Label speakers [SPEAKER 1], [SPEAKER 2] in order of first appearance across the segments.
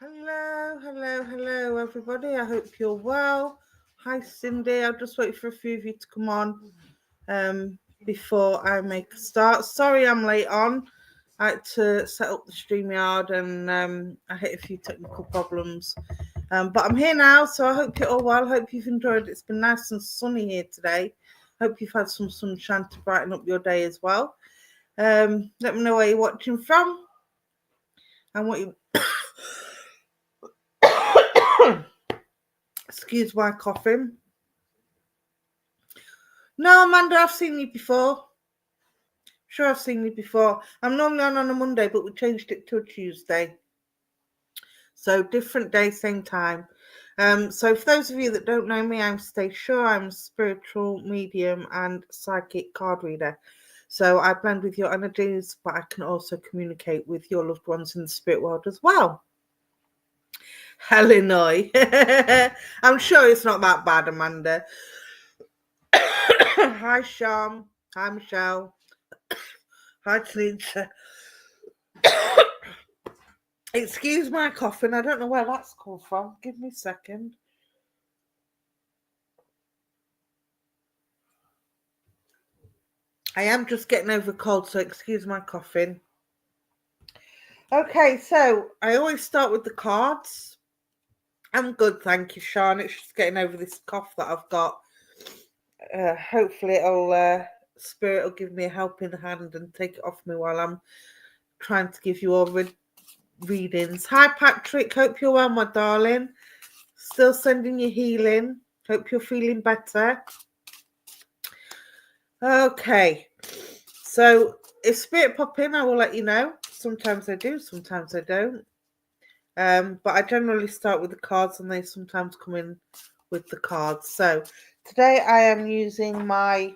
[SPEAKER 1] Hello, everybody. I hope you're well. Hi, Cindy. I'll just wait for a few of you to come on before I make a start. Sorry I'm late on. I had to set up the StreamYard and I hit a few technical problems. But I'm here now, so I hope you're all well. Hope you've enjoyed it. It's been nice and sunny here today. Hope you've had some sunshine to brighten up your day as well. Let me know where you're watching from and what you excuse my coughing. No, Amanda, I've seen you before. Sure, I've seen you before. I'm normally on a Monday, but we changed it to a Tuesday. So different day, same time. So for those of you that don't know me, I'm Stace. Sure, I'm a spiritual medium and psychic card reader. So I blend with your energies, but I can also communicate with your loved ones in the spirit world as well. Illinois. I'm sure it's not that bad, Amanda. Hi, Sean. Hi, Michelle. Hi, Talita. Excuse my coughing. I don't know where that's come from. Give me a second. I am just getting over a cold, so excuse my coughing. Okay, so I always start with the cards. I'm good, thank you, Sean. It's just getting over this cough that I've got. Hopefully Spirit will give me a helping hand and take it off me while I'm trying to give you all readings. Hi, Patrick. Hope you're well, my darling. Still sending you healing. Hope you're feeling better. Okay. So if Spirit pop in, I will let you know. Sometimes I do, sometimes I don't. But I generally start with the cards and they sometimes come in with the cards. So today I am using my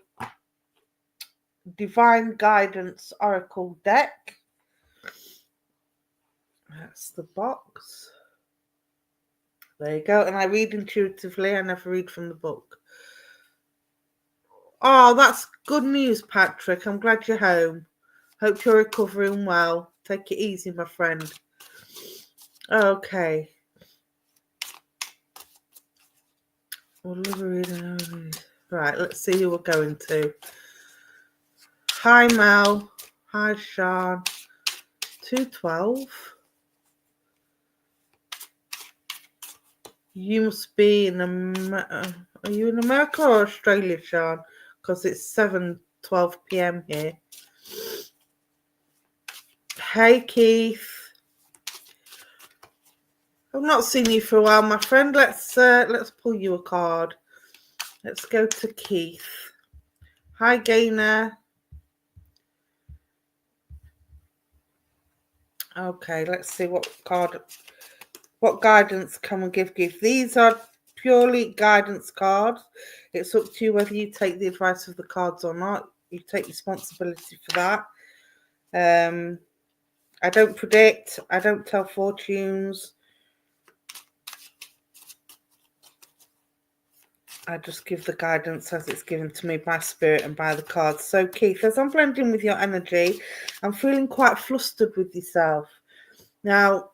[SPEAKER 1] Divine Guidance Oracle deck. That's the box. There you go. And I read intuitively. I never read from the book. Oh, that's good news, Patrick. I'm glad you're home. Hope you're recovering well. Take it easy, my friend. Okay. Right, let's see who we're going to. Hi, Mel. Hi, Sean. 212. You must be in are you in America or Australia, Sean? Because it's 7:12 p.m. here. Hey, Keith. I've not seen you for a while, my friend. Let's pull you a card. Let's go to Keith. Hi, Gaynor. Okay, let's see what guidance can we give Keith. These are purely guidance cards. It's up to you whether you take the advice of the cards or not. You take responsibility for that. I don't predict. I don't tell fortunes. I just give the guidance as it's given to me by Spirit and by the cards. So, Keith, as I'm blending with your energy, I'm feeling quite flustered with yourself. Now,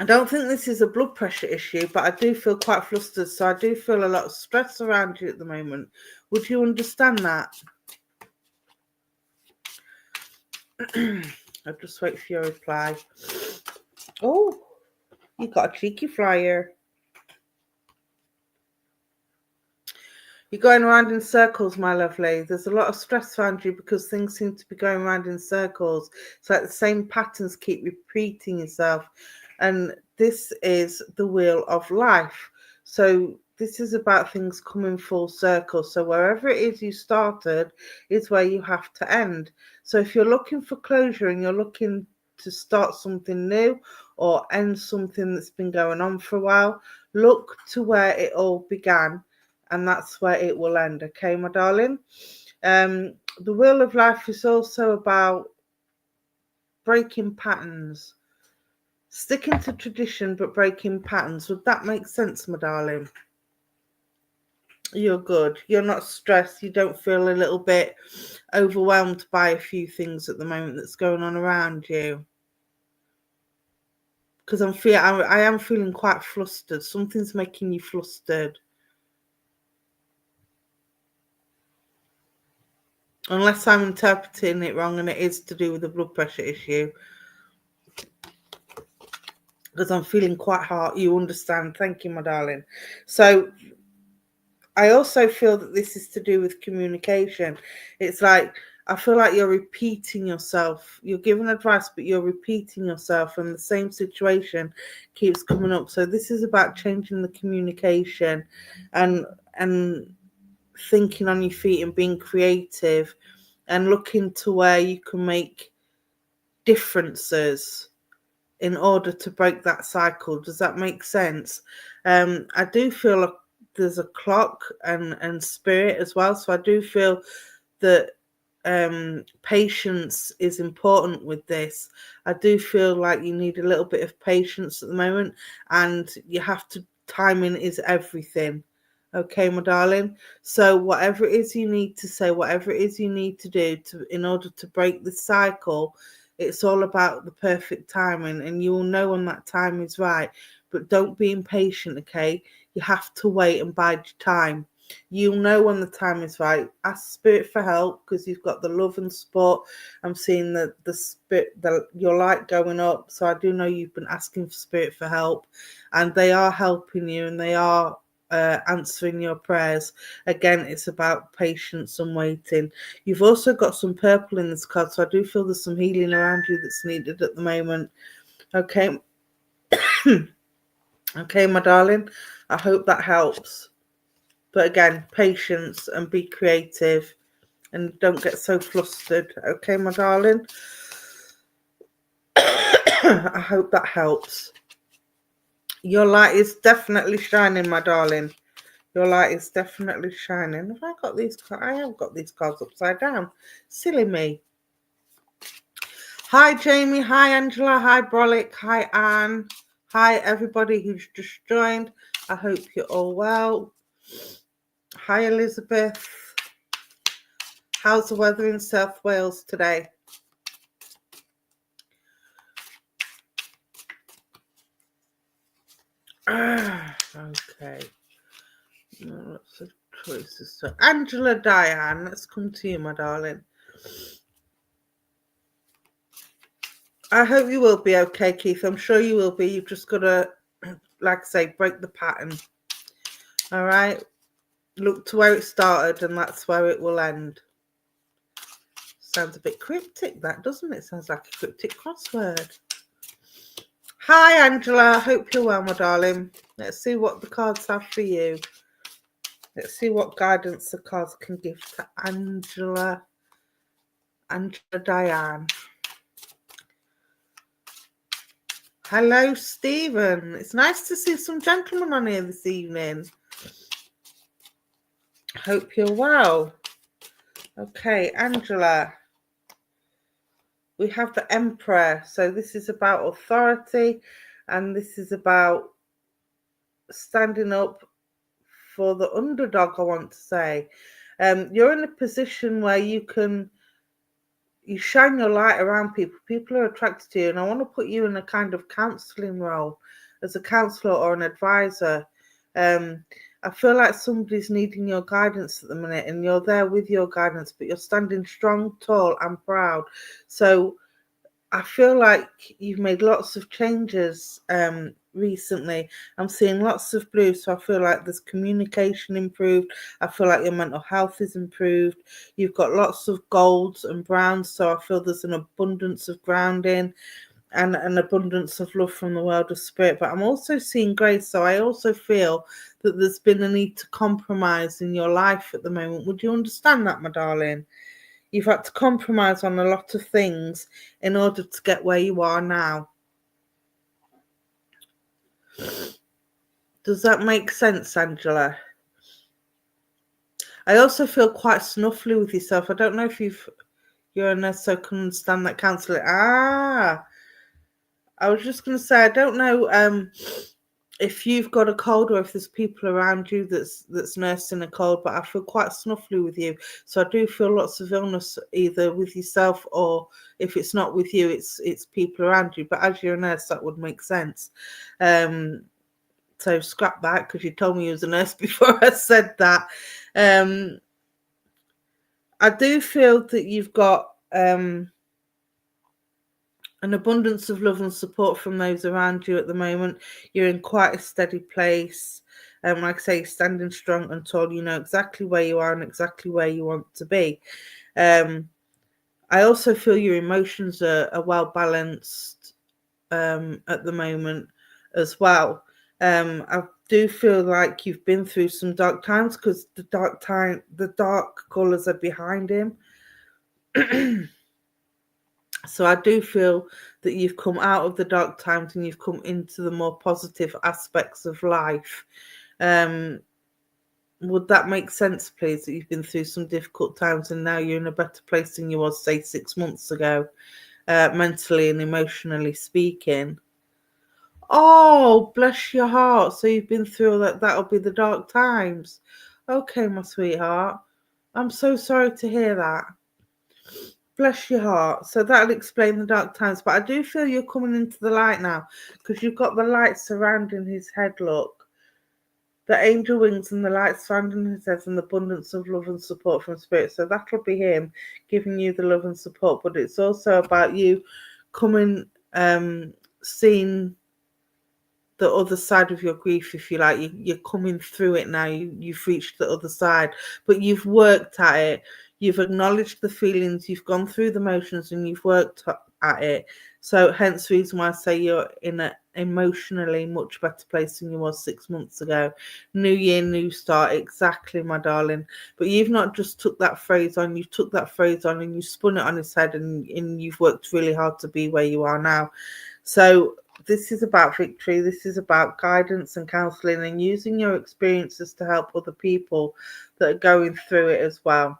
[SPEAKER 1] I don't think this is a blood pressure issue, but I do feel quite flustered. So I do feel a lot of stress around you at the moment. Would you understand that? I'll just wait for your reply. Oh, you got a cheeky flyer. You're going around in circles, my lovely. There's a lot of stress around you because things seem to be going around in circles. It's like the same patterns keep repeating itself. And this is the wheel of life. So this is about things coming full circle. So wherever it is you started is where you have to end. So if you're looking for closure and you're looking to start something new or end something that's been going on for a while, look to where it all began. And that's where it will end, okay, my darling? The wheel of life is also about breaking patterns, sticking to tradition but breaking patterns. Would that make sense, my darling? You're good. You're not stressed. You don't feel a little bit overwhelmed by a few things at the moment that's going on around you. because I am feeling quite flustered. Something's making you flustered. Unless I'm interpreting it wrong and it is to do with the blood pressure issue. Because I'm feeling quite hard. You understand. Thank you, my darling. So I also feel that this is to do with communication. It's like, I feel like you're repeating yourself. You're giving advice, but you're repeating yourself, and the same situation keeps coming up. So this is about changing the communication and thinking on your feet and being creative and looking to where you can make differences in order to break that cycle. Does that make sense? I do feel like there's a clock and spirit as well. So I do feel that patience is important with this. I do feel like you need a little bit of patience at the moment, and you have to, timing is everything. Okay, my darling. So whatever it is you need to say, whatever it is you need to do in order to break the cycle, it's all about the perfect timing, and you will know when that time is right. But don't be impatient, okay? You have to wait and bide your time. You'll know when the time is right. Ask Spirit for help, because you've got the love and support. I'm seeing the spirit, your light going up. So I do know you've been asking for Spirit for help, and they are helping you, and they are answering your prayers. Again, it's about patience and waiting. You've also got some purple in this card, so I do feel there's some healing around you that's needed at the moment. Okay. Okay, my darling. I hope that helps. But again, patience and be creative and don't get so flustered. Okay, my darling. I hope that helps. Your light is definitely shining, my darling. Your light is definitely shining. Have I got these cards? I have got these cards upside down. Silly me. Hi, Jamie. Hi, Angela. Hi, Brolic. Hi, Anne. Hi, everybody who's just joined. I hope you're all well. Hi, Elizabeth. How's the weather in South Wales today? Okay. Lots of choices. So, Angela Diane, let's come to you, my darling. I hope you will be okay, Keith. I'm sure you will be. You've just got to, like I say, break the pattern. All right? Look to where it started, and that's where it will end. Sounds a bit cryptic, that, doesn't it? Sounds like a cryptic crossword. Hi, Angela. Hope you're well, my darling. Let's see what the cards have for you. Let's see what guidance the cards can give to Angela. Angela Diane. Hello, Stephen. It's nice to see some gentlemen on here this evening. Hope you're well. Okay, Angela. We have the Emperor. So this is about authority, and this is about standing up for the underdog, I want to say. You're in a position where you shine your light around people. People are attracted to you, and I want to put you in a kind of counseling role as a counselor or an advisor. I feel like somebody's needing your guidance at the minute, and you're there with your guidance, but you're standing strong, tall, and proud. So I feel like you've made lots of changes recently. I'm seeing lots of blue, so I feel like there's communication improved. I feel like your mental health is improved. You've got lots of golds and browns, so I feel there's an abundance of grounding and an abundance of love from the world of spirit. But I'm also seeing grace, so I also feel that there's been a need to compromise in your life at the moment. Would you understand that, my darling? You've had to compromise on a lot of things in order to get where you are now. Does that make sense, Angela? I also feel quite snuffly with yourself. I don't know if you're a nurse, so can understand that counselling. I was just going to say, I don't know if you've got a cold or if there's people around you that's nursing a cold, but I feel quite snuffly with you. So I do feel lots of illness either with yourself, or if it's not with you, it's people around you. But as you're a nurse, that would make sense. So scrap that, because you told me you was a nurse before I said that. I do feel that you've got an abundance of love and support from those around you at the moment. You're in quite a steady place. Like I say, standing strong and tall. You know exactly where you are and exactly where you want to be. I also feel your emotions are well balanced at the moment as well. I do feel like you've been through some dark times, because the dark colours are behind him. So I do feel that you've come out of the dark times and you've come into the more positive aspects of life. Would that make sense, please? That you've been through some difficult times and now you're in a better place than you was, say, 6 months ago, mentally and emotionally speaking. Oh, bless your heart. So you've been through that. That'll be the dark times. Okay, my sweetheart. I'm so sorry to hear that. Bless your heart. So that'll explain the dark times. But I do feel you're coming into the light now, because you've got the light surrounding his head, look. The angel wings and the light surrounding his head, and the abundance of love and support from spirit. So that'll be him giving you the love and support. But it's also about you coming, seeing the other side of your grief, if you like. You're coming through it now. You've reached the other side, but you've worked at it. You've acknowledged the feelings, you've gone through the motions, and you've worked at it. So hence the reason why I say you're in an emotionally much better place than you was 6 months ago. New year, new start. Exactly, my darling. But you've not just took that phrase on, you took that phrase on and you spun it on his head, and you've worked really hard to be where you are now. So this is about victory. This is about guidance and counselling and using your experiences to help other people that are going through it as well.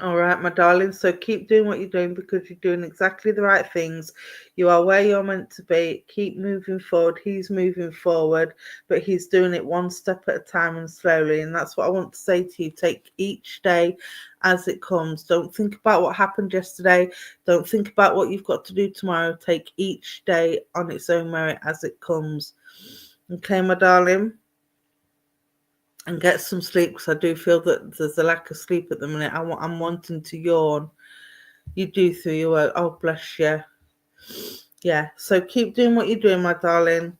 [SPEAKER 1] All right, my darling. So keep doing what you're doing, because you're doing exactly the right things. You are where you're meant to be. Keep moving forward. He's moving forward, but he's doing it one step at a time and slowly. And that's what I want to say to you. Take each day as it comes. Don't think about what happened yesterday. Don't think about what you've got to do tomorrow. Take each day on its own merit as it comes. Okay, my darling? And get some sleep, because I do feel that there's a lack of sleep at the minute. I'm wanting to yawn. You do through your work. Oh, bless you. Yeah, so keep doing what you're doing, my darling.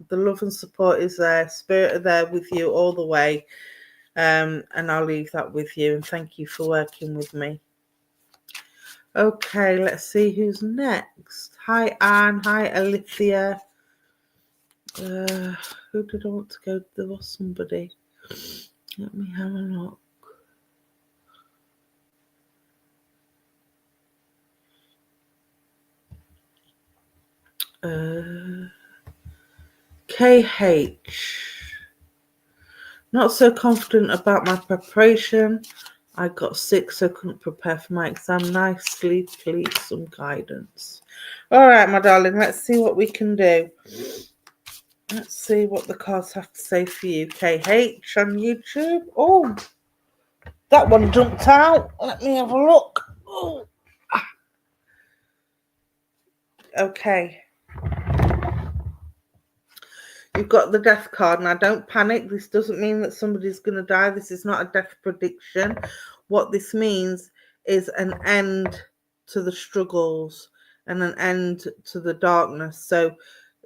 [SPEAKER 1] The love and support is there. Spirit are there with you all the way. And I'll leave that with you. And thank you for working with me. Okay, let's see who's next. Hi, Anne. Hi, Alithia. Who did I want to go? There was somebody. Let me have a look. KH. Not so confident about my preparation. I got sick, so couldn't prepare for my exam. Nice sleep, please, some guidance. All right, my darling, let's see what we can do. Let's see what the cards have to say for you. KH on YouTube. Oh, that one jumped out. Let me have a look. Oh. Okay. You've got the death card. Now, don't panic. This doesn't mean that somebody's going to die. This is not a death prediction. What this means is an end to the struggles and an end to the darkness. So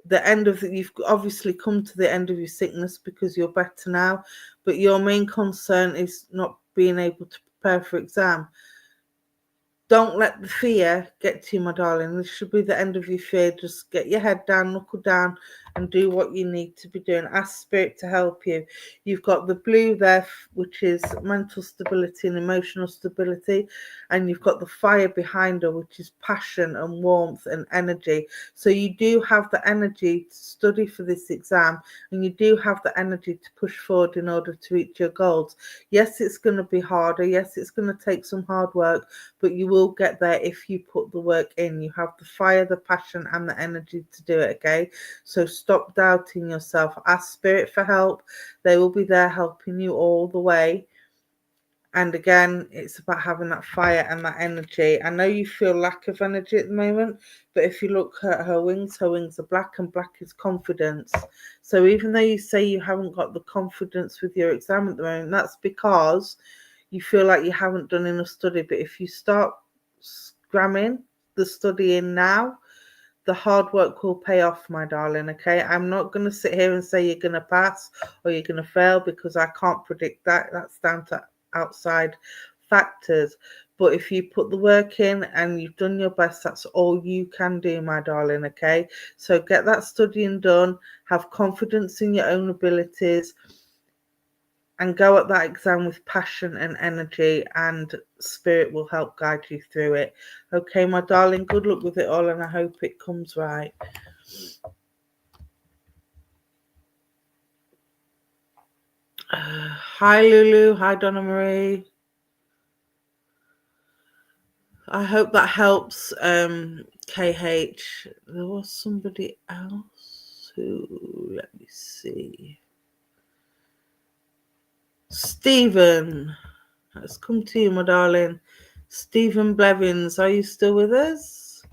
[SPEAKER 1] the end of you've obviously come to the end of your sickness because you're better now, but your main concern is not being able to prepare for exam. Don't let the fear get to you, my darling. This should be the end of your fear. Just get your head down, knuckle down, and do what you need to be doing. Ask Spirit to help you. You've got the blue there, which is mental stability and emotional stability. And you've got the fire behind her, which is passion and warmth and energy. So you do have the energy to study for this exam. And you do have the energy to push forward in order to reach your goals. Yes, it's going to be harder. Yes, it's going to take some hard work. But you will will get there if you put the work in. You have the fire, the passion, and the energy to do it, okay? So stop doubting yourself. Ask Spirit for help. They will be there helping you all the way. And again, it's about having that fire and that energy. I know you feel lack of energy at the moment, but if you look at her wings are black, and black is confidence. So even though you say you haven't got the confidence with your exam at the moment, that's because you feel like you haven't done enough study. But if you start scramming the studying now, the hard work will pay off, my darling, okay? I'm not going to sit here and say you're going to pass or you're going to fail, because I can't predict that. That's down to outside factors. But if you put the work in and you've done your best, that's all you can do, my darling, okay? So get that studying done, have confidence in your own abilities, and go at that exam with passion and energy, and Spirit will help guide you through it. Okay, my darling, good luck with it all, and I hope it comes right. Hi, Lulu. Hi, Donna Marie. I hope that helps, KH. There was somebody else who, let me see. Stephen. Let's come to you, my darling. Stephen Blevins, are you still with us?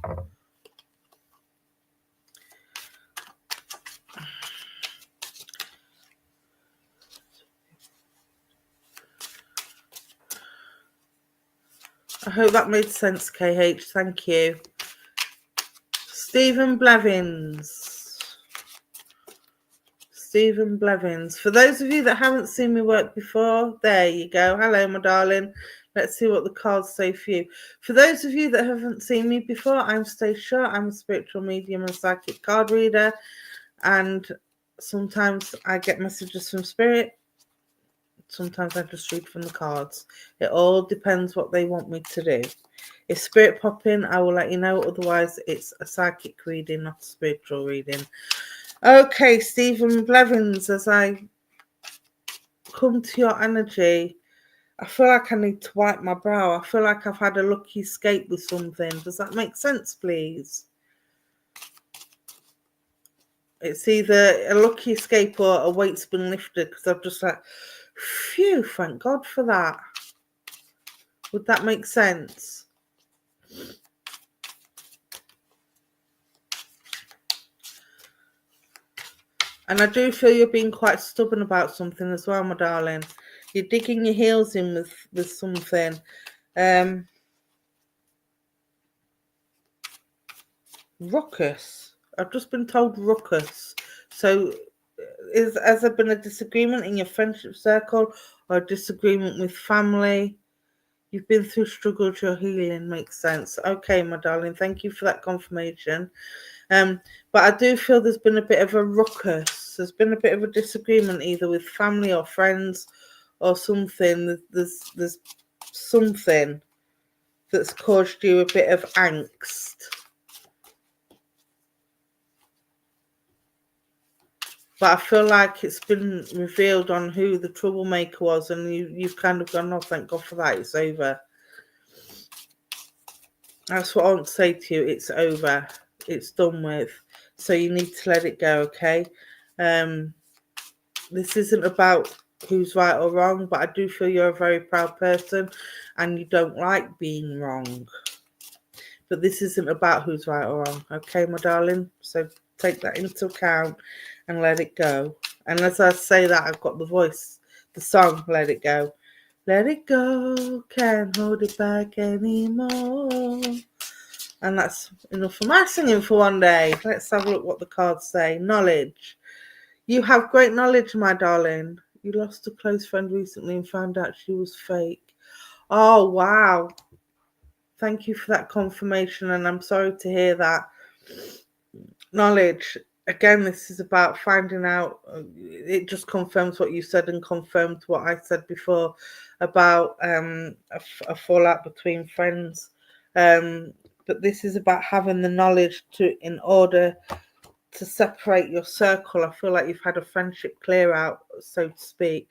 [SPEAKER 1] I hope that made sense, KH. Thank you. Stephen Blevins. Stephen Blevins. For those of you that haven't seen me work before, there you go. Hello, my darling. Let's see what the cards say for you. For those of you that haven't seen me before, I'm Stace. I'm a spiritual medium and psychic card reader. And sometimes I get messages from Spirit. Sometimes I just read from the cards. It all depends what they want me to do. If Spirit pop in, I will let you know. Otherwise, it's a psychic reading, not a spiritual reading. Okay, Stephen Blevins, as I come to your energy, I feel like I need to wipe my brow. I feel like I've had a lucky escape with something. Does that make sense, please? It's either a lucky escape or a weight's been lifted, because I've just like, phew, thank God for that. Would that make sense? And I do feel you're being quite stubborn about something as well, my darling. You're digging your heels in with something. Ruckus. I've just been told ruckus. So has there been a disagreement in your friendship circle or a disagreement with family? You've been through struggles, your healing makes sense. Okay, my darling, thank you for that confirmation. But I do feel there's been a bit of a ruckus. There's been a bit of a disagreement either with family or friends or something. There's something that's caused you a bit of angst. But I feel like it's been revealed on who the troublemaker was, and you've kind of gone, oh, thank God for that, it's over. That's what I want to say to you. It's over. It's done with. So you need to let it go, okay? This isn't about who's right or wrong, but I do feel you're a very proud person and you don't like being wrong. But this isn't about who's right or wrong, okay, my darling? So take that into account and let it go. And as I say that, I've got the voice, the song, Let It Go. Let it go, can't hold it back anymore. And that's enough for my singing for one day. Let's have a look what the cards say. Knowledge. You have great knowledge, my darling. You lost a close friend recently and found out she was fake. Oh, wow. Thank you for that confirmation, and I'm sorry to hear that. Knowledge. Again, this is about finding out. It just confirms what you said and confirmed what I said before about a fallout between friends. But this is about having the knowledge in order to separate your circle. I feel like you've had a friendship clear out, so to speak.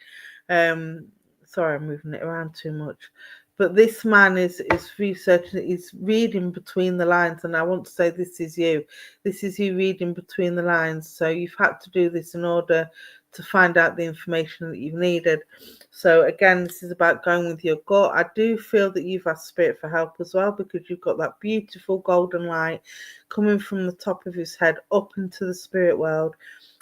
[SPEAKER 1] Sorry, I'm moving it around too much. But this man is researching, is reading between the lines, and I want to say this is you. This is you reading between the lines. So you've had to do this in order to find out the information that you've needed. So again, this is about going with your gut. I do feel that you've asked Spirit for help as well, because you've got that beautiful golden light coming from the top of his head up into the spirit world,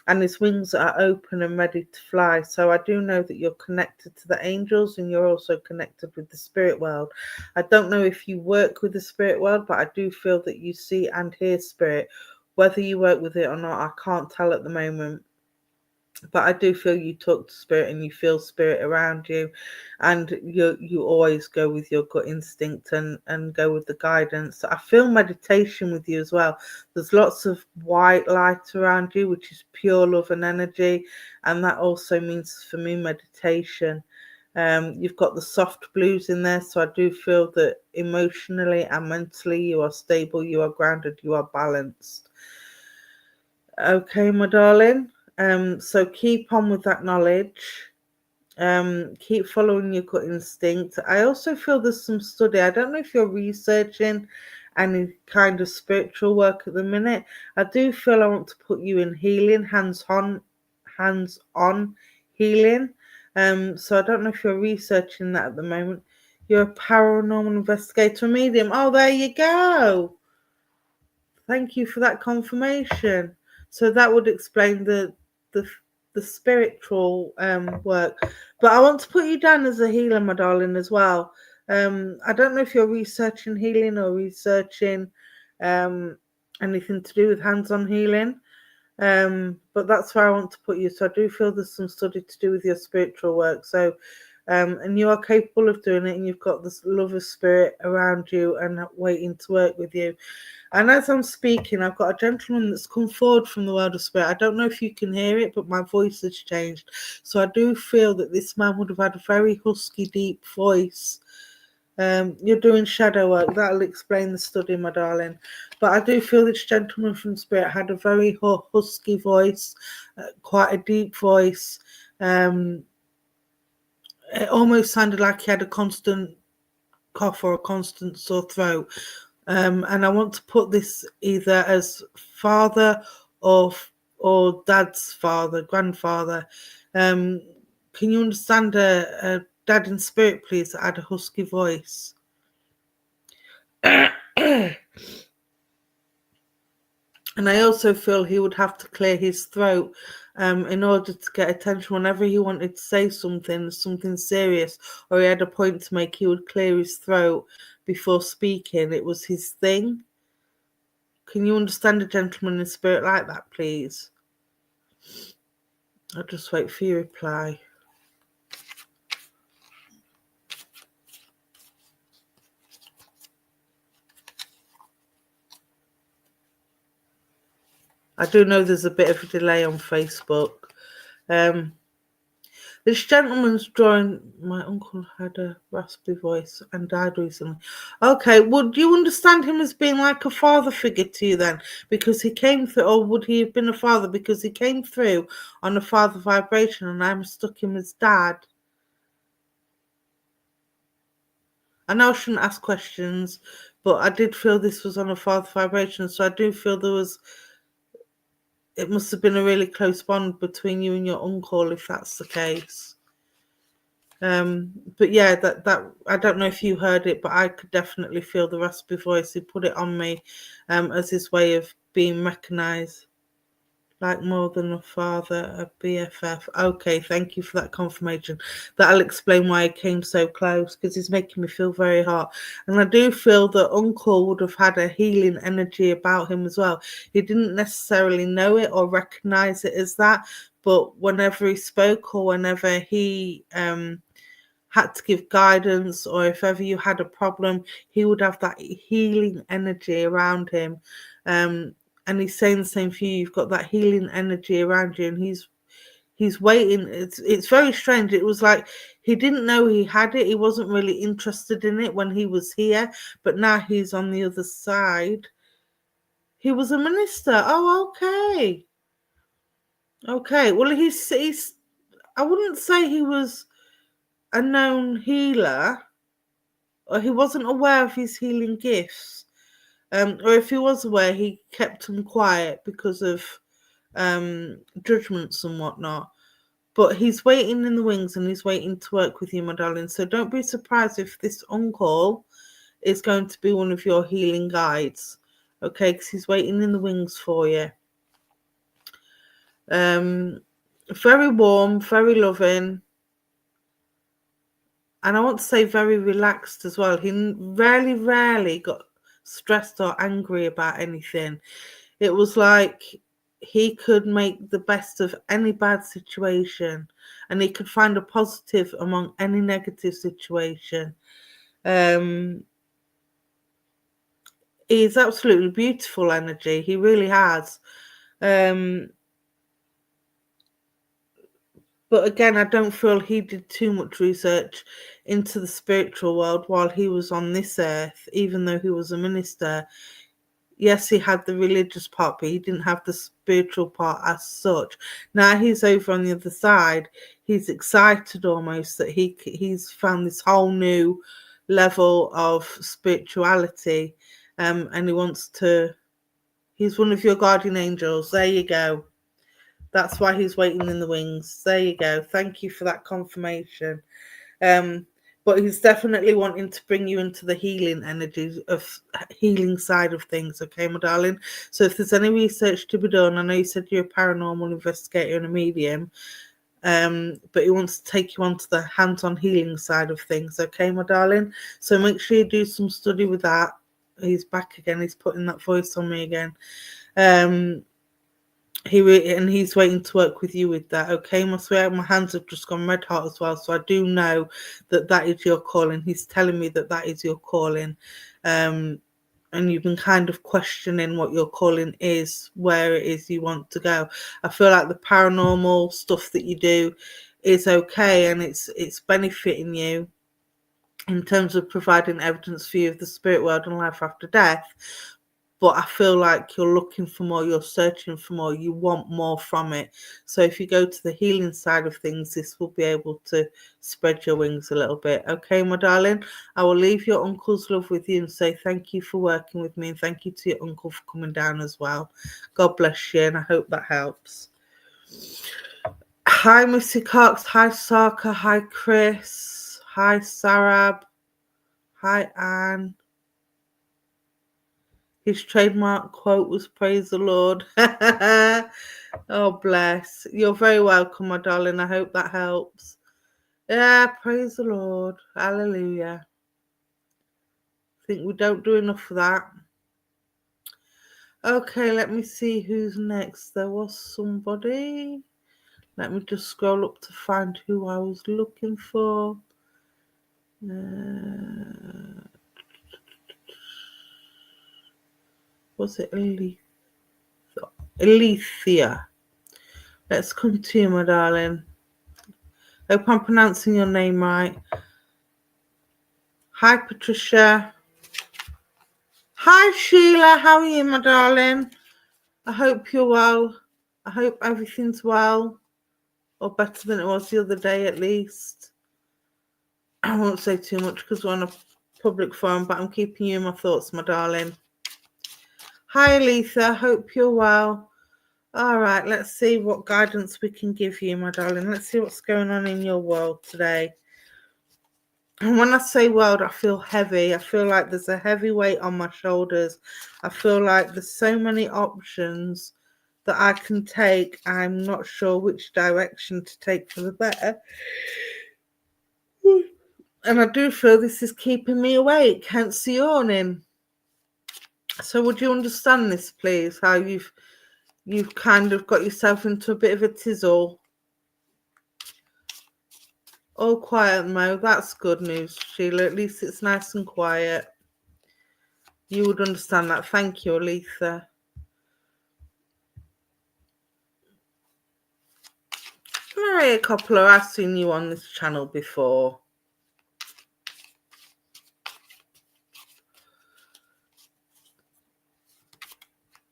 [SPEAKER 1] and his wings are open and ready to fly. So I do know that you're connected to the angels, and you're also connected with the spirit world. I don't know if you work with the spirit world, but I do feel that you see and hear spirit. Whether you work with it or not, I can't tell at the moment. But I do feel you talk to spirit and you feel spirit around you, and you always go with your gut instinct and go with the guidance. I feel meditation with you as well. There's lots of white light around you, which is pure love and energy, and that also means for me meditation. You've got the soft blues in there, so I do feel that emotionally and mentally you are stable, you are grounded, you are balanced. Okay, my darling. So keep on with that knowledge. Keep following your gut instinct. I also feel there's some study. I don't know if you're researching any kind of spiritual work at the minute. I do feel I want to put you in healing, hands-on healing. So I don't know if you're researching that at the moment. You're a paranormal investigator medium. Oh, there you go. Thank you for that confirmation. So that would explain the the spiritual work. But I want to put you down as a healer, my darling, as well. I don't know if you're researching healing or researching anything to do with hands-on healing. But that's where I want to put you. So I do feel there's some study to do with your spiritual work. So and you are capable of doing it, and you've got this love of spirit around you and waiting to work with you. And as I'm speaking, I've got a gentleman that's come forward from the world of spirit. I don't know if you can hear it, but my voice has changed. So I do feel that this man would have had a very husky, deep voice. You're doing shadow work. That'll explain the study, my darling. But I do feel this gentleman from spirit had a very husky voice, quite a deep voice. It almost sounded like he had a constant cough or a constant sore throat. And I want to put this either as father or dad's father, grandfather. Can you understand a dad in spirit, please, that had a husky voice? And I also feel he would have to clear his throat in order to get attention. Whenever he wanted to say something serious, or he had a point to make, he would clear his throat before speaking. It was his thing. Can you understand a gentleman in spirit like that, please? I'll just wait for your reply. I do know there's a bit of a delay on Facebook. This gentleman's drawing. My uncle had a raspy voice and died recently. Okay, would you understand him as being like a father figure to you then? Because he came through, or would he have been a father because he came through on a father vibration and I mistook him as dad? I know I shouldn't ask questions, but I did feel this was on a father vibration, so I do feel it must have been a really close bond between you and your uncle, if that's the case. But yeah, that I don't know if you heard it, but I could definitely feel the raspy voice. He put it on me as his way of being recognised, like more than a father, a BFF. Okay, thank you for that confirmation. That'll explain why he came so close, because he's making me feel very hot. And I do feel that uncle would have had a healing energy about him as well. He didn't necessarily know it or recognise it as that, but whenever he spoke or whenever he had to give guidance, or if ever you had a problem, he would have that healing energy around him. And he's saying the same for you. You've got that healing energy around you, and he's waiting. It's very strange. It was like he didn't know he had it. He wasn't really interested in it when he was here, but now he's on the other side. He was a minister. Oh, okay. Okay. Well, he's I wouldn't say he was a known healer. or he wasn't aware of his healing gifts. Or if he was aware, he kept them quiet because of judgments and whatnot. But he's waiting in the wings and he's waiting to work with you, my darling. So don't be surprised if this uncle is going to be one of your healing guides. Okay, because he's waiting in the wings for you. Very warm, very loving. And I want to say very relaxed as well. He rarely got stressed or angry about anything. It was like he could make the best of any bad situation, and he could find a positive among any negative situation. He's absolutely beautiful energy. He really has. But again, I don't feel he did too much research into the spiritual world while he was on this earth, even though he was a minister. Yes, he had the religious part, but he didn't have the spiritual part as such. Now he's over on the other side. He's excited almost that he's found this whole new level of spirituality, and he wants to. He's one of your guardian angels. There you go. That's why he's waiting in the wings. There you go. Thank you for that confirmation. But he's definitely wanting to bring you into the healing energies of healing side of things. Okay, my darling. So if there's any research to be done, I know you said you're a paranormal investigator and a medium, but he wants to take you onto the hands-on healing side of things. Okay, my darling. So make sure you do some study with that. He's back again. He's putting that voice on me again. He's waiting to work with you with that. Okay, my sweetheart, my hands have just gone red hot as well, so I do know that is your calling. He's telling me that is your calling, and you've been kind of questioning what your calling is, where it is you want to go. I feel like the paranormal stuff that you do is okay, and it's benefiting you in terms of providing evidence for you of the spirit world and life after death. But I feel like you're looking for more, you're searching for more, you want more from it. So if you go to the healing side of things, this will be able to spread your wings a little bit. Okay, my darling? I will leave your uncle's love with you and say thank you for working with me, and thank you to your uncle for coming down as well. God bless you, and I hope that helps. Hi, Missy Cox. Hi, Saka. Hi, Chris. Hi, Sarab. Hi, Anne. His trademark quote was "Praise the Lord." Oh, bless. You're very welcome, my darling. I hope that helps. Yeah, praise the Lord. Hallelujah. I think we don't do enough of that. Okay, let me see who's next. There was somebody. Let me just scroll up to find who I was looking for. Was it Alethea? Let's come to you, my darling. Hope I'm pronouncing your name right. Hi, Patricia. Hi, Sheila. How are you, my darling? I hope you're well. I hope everything's well, or better than it was the other day, at least. I won't say too much because we're on a public forum, but I'm keeping you in my thoughts, my darling. Hi, Aletha. Hope you're well. All right, let's see what guidance we can give you, my darling. Let's see what's going on in your world today. And when I say world, I feel heavy. I feel like there's a heavy weight on my shoulders. I feel like there's so many options that I can take. I'm not sure which direction to take for the better. And I do feel this is keeping me awake, hence the yawning. So would you understand this, please? How you've kind of got yourself into a bit of a tizzle. All quiet, Mo. That's good news, Sheila. At least it's nice and quiet. You would understand that. Thank you, Aletha. Maria Coppola, I've seen you on this channel before.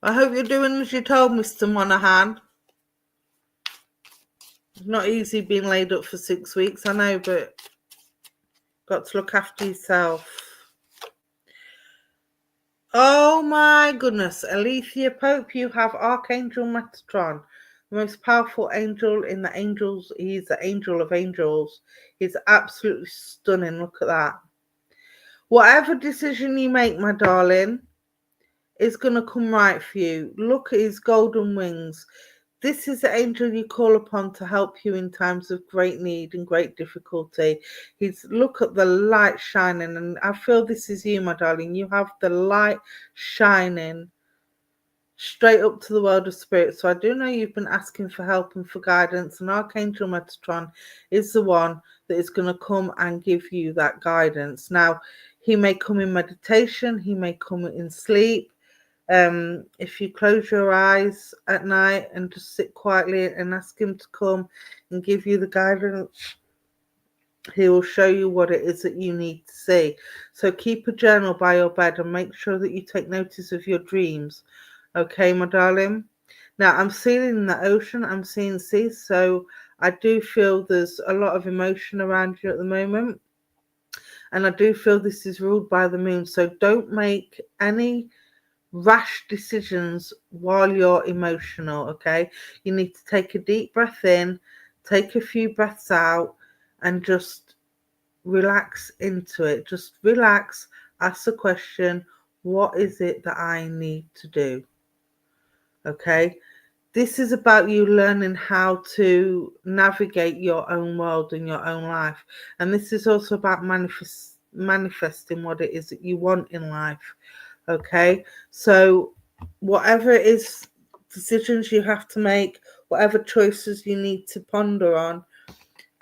[SPEAKER 1] I hope you're doing as you told, Mr. Monaghan. It's not easy being laid up for 6 weeks, I know, but got to look after yourself. Oh my goodness, Alethea Pope, you have Archangel Metatron, the most powerful angel in the angels. He's the angel of angels. He's absolutely stunning. Look at that. Whatever decision you make, my darling, is going to come right for you. Look at his golden wings. This is the angel you call upon to help you in times of great need and great difficulty. Look at the light shining, and I feel this is you, my darling. You have the light shining straight up to the world of spirit. So I do know you've been asking for help and for guidance, and Archangel Metatron is the one that is going to come and give you that guidance. Now, he may come in meditation, he may come in sleep. If you close your eyes at night and just sit quietly and ask him to come and give you the guidance, he will show you what it is that you need to see. So keep a journal by your bed and make sure that you take notice of your dreams. Okay, my darling? Now, I'm seeing the ocean, I'm seeing seas, so I do feel there's a lot of emotion around you at the moment. And I do feel this is ruled by the moon, so don't make any rash decisions while you're emotional, okay? You need to take a deep breath in, take a few breaths out, and just relax into it. Just relax, ask the question, what is it that I need to do? Okay? This is about you learning how to navigate your own world and your own life. And this is also about manifesting what it is that you want in life. Okay, so whatever it is, decisions you have to make, whatever choices you need to ponder on,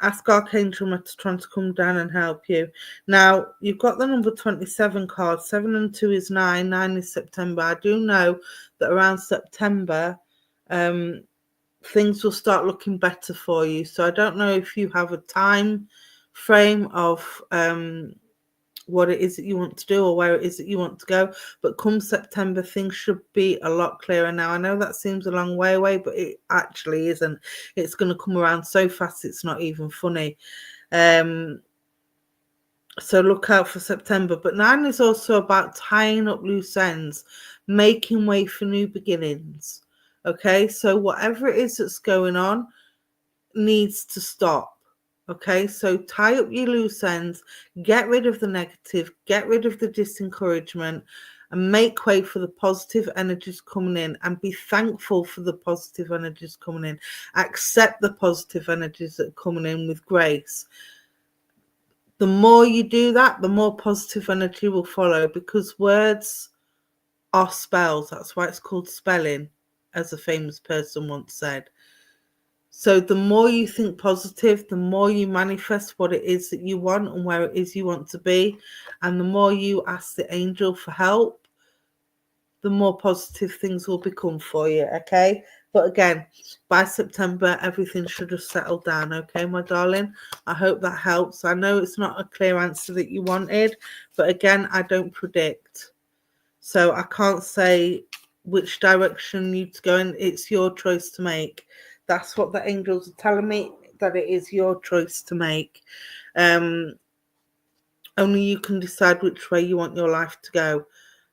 [SPEAKER 1] ask Archangel Metatron to come down and help you. Now, you've got the number 27 card. 7 and 2 is 9. 9 is September. I do know that around September, things will start looking better for you. So I don't know if you have a time frame of what it is that you want to do or where it is that you want to go, but come September things should be a lot clearer. Now I know that seems a long way away, but it actually isn't. It's going to come around so fast it's not even funny. So look out for September. But 9 is also about tying up loose ends, making way for new beginnings. Okay, so whatever it is that's going on needs to stop. Okay, so tie up your loose ends, get rid of the negative, get rid of the disencouragement, and make way for the positive energies coming in, and be thankful for the positive energies coming in. Accept the positive energies that are coming in with grace. The more you do that, the more positive energy will follow, because words are spells. That's why it's called spelling, as a famous person once said. So the more you think positive, the more you manifest what it is that you want and where it is you want to be. And the more you ask the angel for help, the more positive things will become for you, okay? But again, by September, everything should have settled down, okay, my darling? I hope that helps. I know it's not a clear answer that you wanted, but again, I don't predict. So I can't say which direction you to go in. It's your choice to make. That's what the angels are telling me, that it is your choice to make. Only you can decide which way you want your life to go.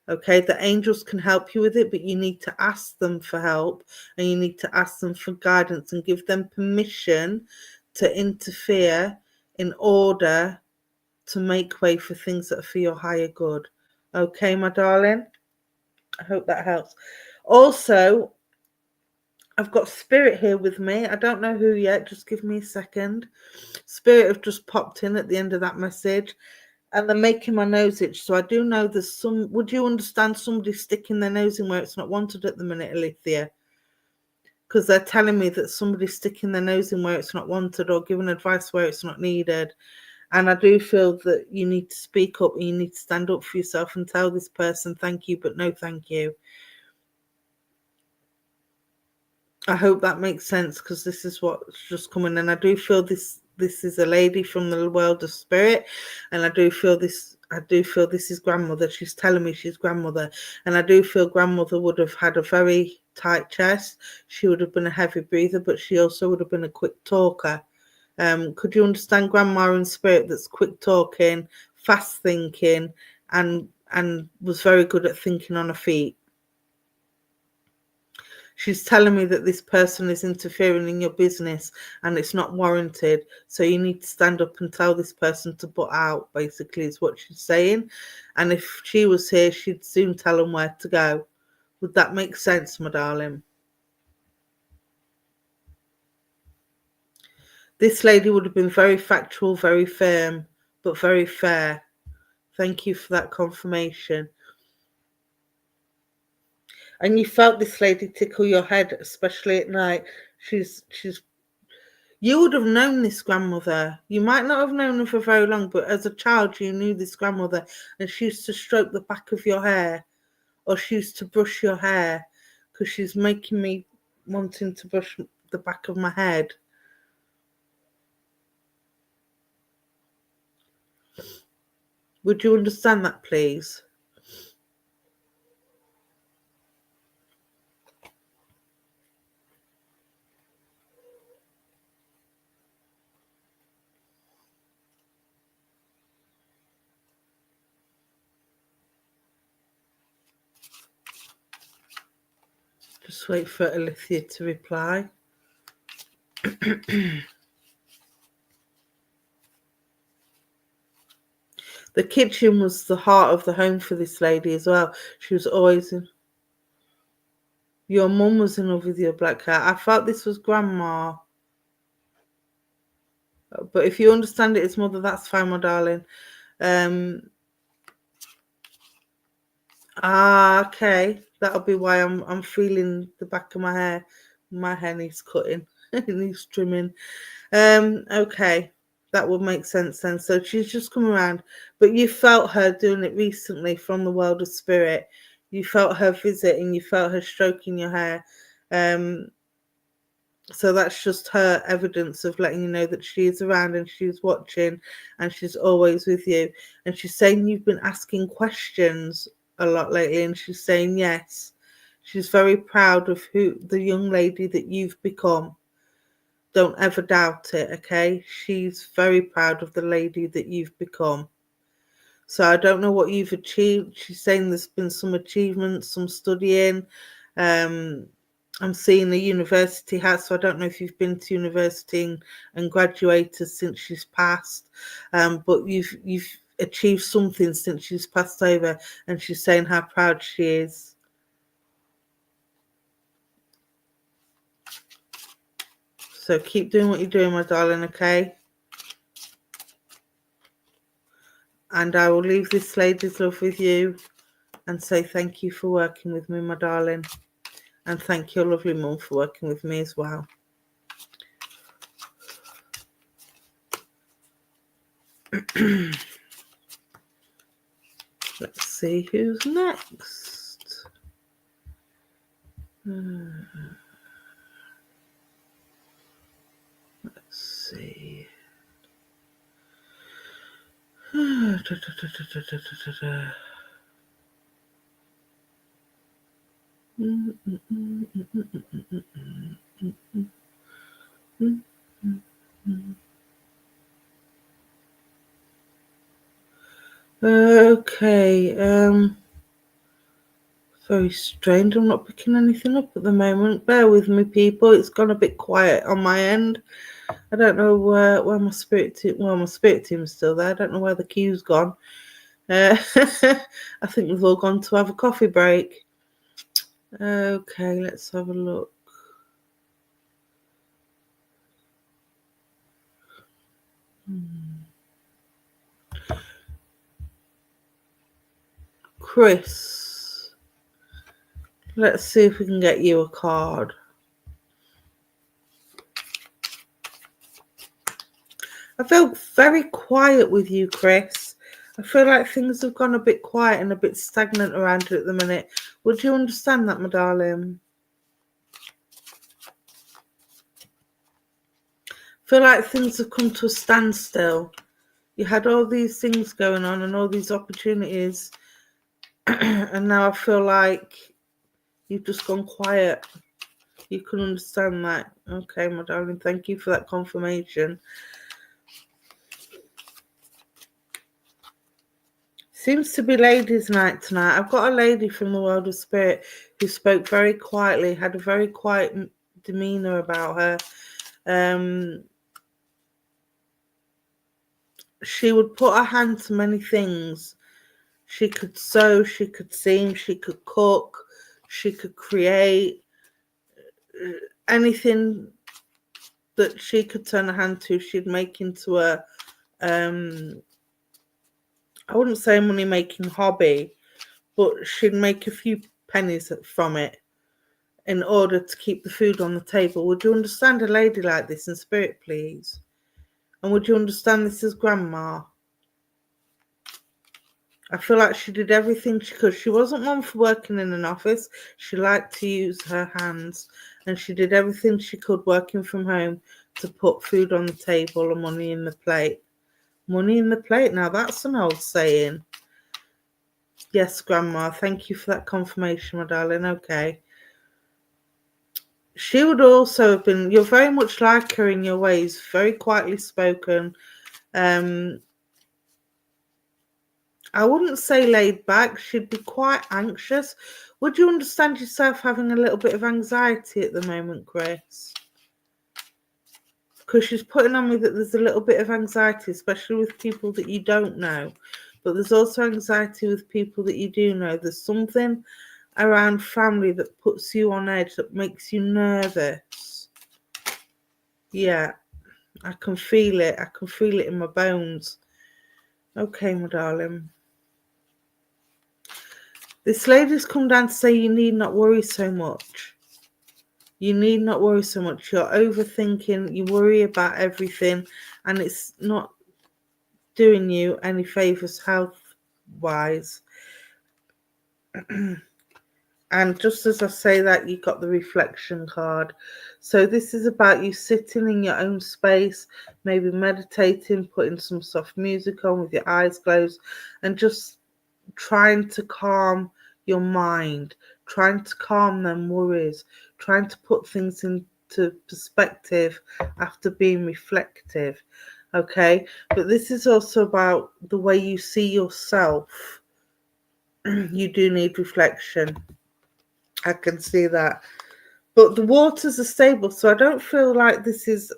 [SPEAKER 1] Okay, the angels can help you with it, but you need to ask them for help, and you need to ask them for guidance and give them permission to interfere in order to make way for things that are for your higher good. Okay, my darling? I hope that helps. Also, I've got Spirit here with me. I don't know who yet. Just give me a second. Spirit have just popped in at the end of that message, and they're making my nose itch. So I do know there's some. Would you understand somebody sticking their nose in where it's not wanted at the minute, Alethea? Because they're telling me that somebody's sticking their nose in where it's not wanted, or giving advice where it's not needed. And I do feel that you need to speak up and you need to stand up for yourself and tell this person thank you, but no thank you. I hope that makes sense, because this is what's just coming. And I do feel this is a lady from the world of spirit, and I do feel this is grandmother. She's telling me she's grandmother, and I do feel grandmother would have had a very tight chest. She would have been a heavy breather, but she also would have been a quick talker. Could you understand grandma in spirit that's quick talking, fast thinking, and and was very good at thinking on her feet. She's telling me that this person is interfering in your business and it's not warranted. So you need to stand up and tell this person to butt out, basically, is what she's saying. And if she was here, she'd soon tell them where to go. Would that make sense, my darling? This lady would have been very factual, very firm, but very fair. Thank you for that confirmation. And you felt this lady tickle your head, especially at night. You would have known this grandmother. You might not have known her for very long, but as a child, you knew this grandmother, and she used to stroke the back of your hair, or she used to brush your hair, because she's making me wanting to brush the back of my head. Would you understand that, please? Just wait for Alithia to reply. The kitchen was the heart of the home for this lady as well. She was always in. Your mum was in love with your black cat. I felt this was grandma. But if you understand it as mother, that's fine, my darling. Okay. That'll be why I'm feeling the back of my hair. My hair needs cutting. It needs trimming. Okay. That would make sense then. So she's just come around. But you felt her doing it recently from the world of spirit. You felt her visit and you felt her stroking your hair. So that's just her evidence of letting you know that she is around and she's watching and she's always with you. And she's saying you've been asking questions a lot lately, and she's saying yes. She's very proud of the young lady that you've become. Don't ever doubt it, okay? She's very proud of the lady that you've become. So I don't know what you've achieved. She's saying there's been some achievements, some studying. I'm seeing a university house, so I don't know if you've been to university and graduated since she's passed. But you've achieved something since she's passed over, and she's saying how proud she is. So keep doing what you're doing, my darling, okay? And I will leave this lady's love with you and say thank you for working with me, my darling. And thank your lovely mum for working with me as well. Let's see who's next. Let's see. Okay, very strange. I'm not picking anything up at the moment. Bear with me, people. It's gone a bit quiet on my end. I don't know where my spirit team. Well, my spirit team is still there. I don't know where the queue's gone. I think we've all gone to have a coffee break. Okay, let's have a look. Chris, let's see if we can get you a card. I feel very quiet with you, Chris. I feel like things have gone a bit quiet and a bit stagnant around you at the minute. Would you understand that, my darling? I feel like things have come to a standstill. You had all these things going on and all these opportunities, and now I feel like you've just gone quiet. You can understand that. Okay, my darling, thank you for that confirmation. Seems to be ladies' night tonight. I've got a lady from the world of spirit who spoke very quietly, had a very quiet demeanour about her. She would put her hand to many things. She could sew, she could sing, she could cook, she could create. Anything that she could turn her hand to, she'd make into a, I wouldn't say a money-making hobby, but she'd make a few pennies from it in order to keep the food on the table. Would you understand a lady like this in spirit, please? And would you understand this as grandma? I feel like she did everything she could. She wasn't one for working in an office. She liked to use her hands, and she did everything she could working from home to put food on the table and money in the plate. Money in the plate. Now that's an old saying. Yes, Grandma. Thank you for that confirmation, my darling. Okay. She would also have been, you're very much like her in your ways, very quietly spoken. I wouldn't say laid back. She'd be quite anxious. Would you understand yourself having a little bit of anxiety at the moment, Grace? Because she's putting on me that there's a little bit of anxiety, especially with people that you don't know. But there's also anxiety with people that you do know. There's something around family that puts you on edge, that makes you nervous. Yeah, I can feel it. I can feel it in my bones. Okay, my darling. This lady's come down to say you need not worry so much. You need not worry so much. You're overthinking. You worry about everything, and it's not doing you any favours health-wise. And just as I say that, you got the reflection card. So this is about you sitting in your own space, maybe meditating, putting some soft music on with your eyes closed, and just trying to calm your mind, trying to calm them worries, trying to put things into perspective after being reflective. Okay, but this is also about the way you see yourself. You do need reflection. I can see that. But the waters are stable, so I don't feel like this is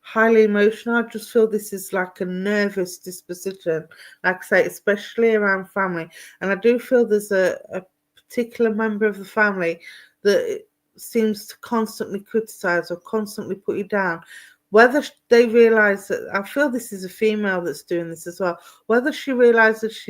[SPEAKER 1] highly emotional. I just feel this is like a nervous disposition, like I say, especially around family. And I do feel there's a particular member of the family that seems to constantly criticize or constantly put you down. Whether they realize that, I feel this is a female that's doing this as well, whether she realizes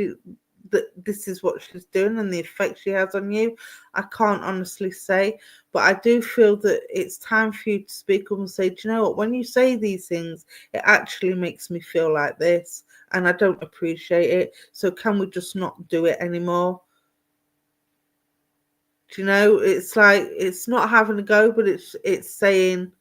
[SPEAKER 1] that this is what she's doing and the effect she has on you, I can't honestly say. But I do feel that it's time for you to speak up and say, do you know what, when you say these things, it actually makes me feel like this and I don't appreciate it. So can we just not do it anymore? Do you know, it's like, it's not having a go, but it's saying,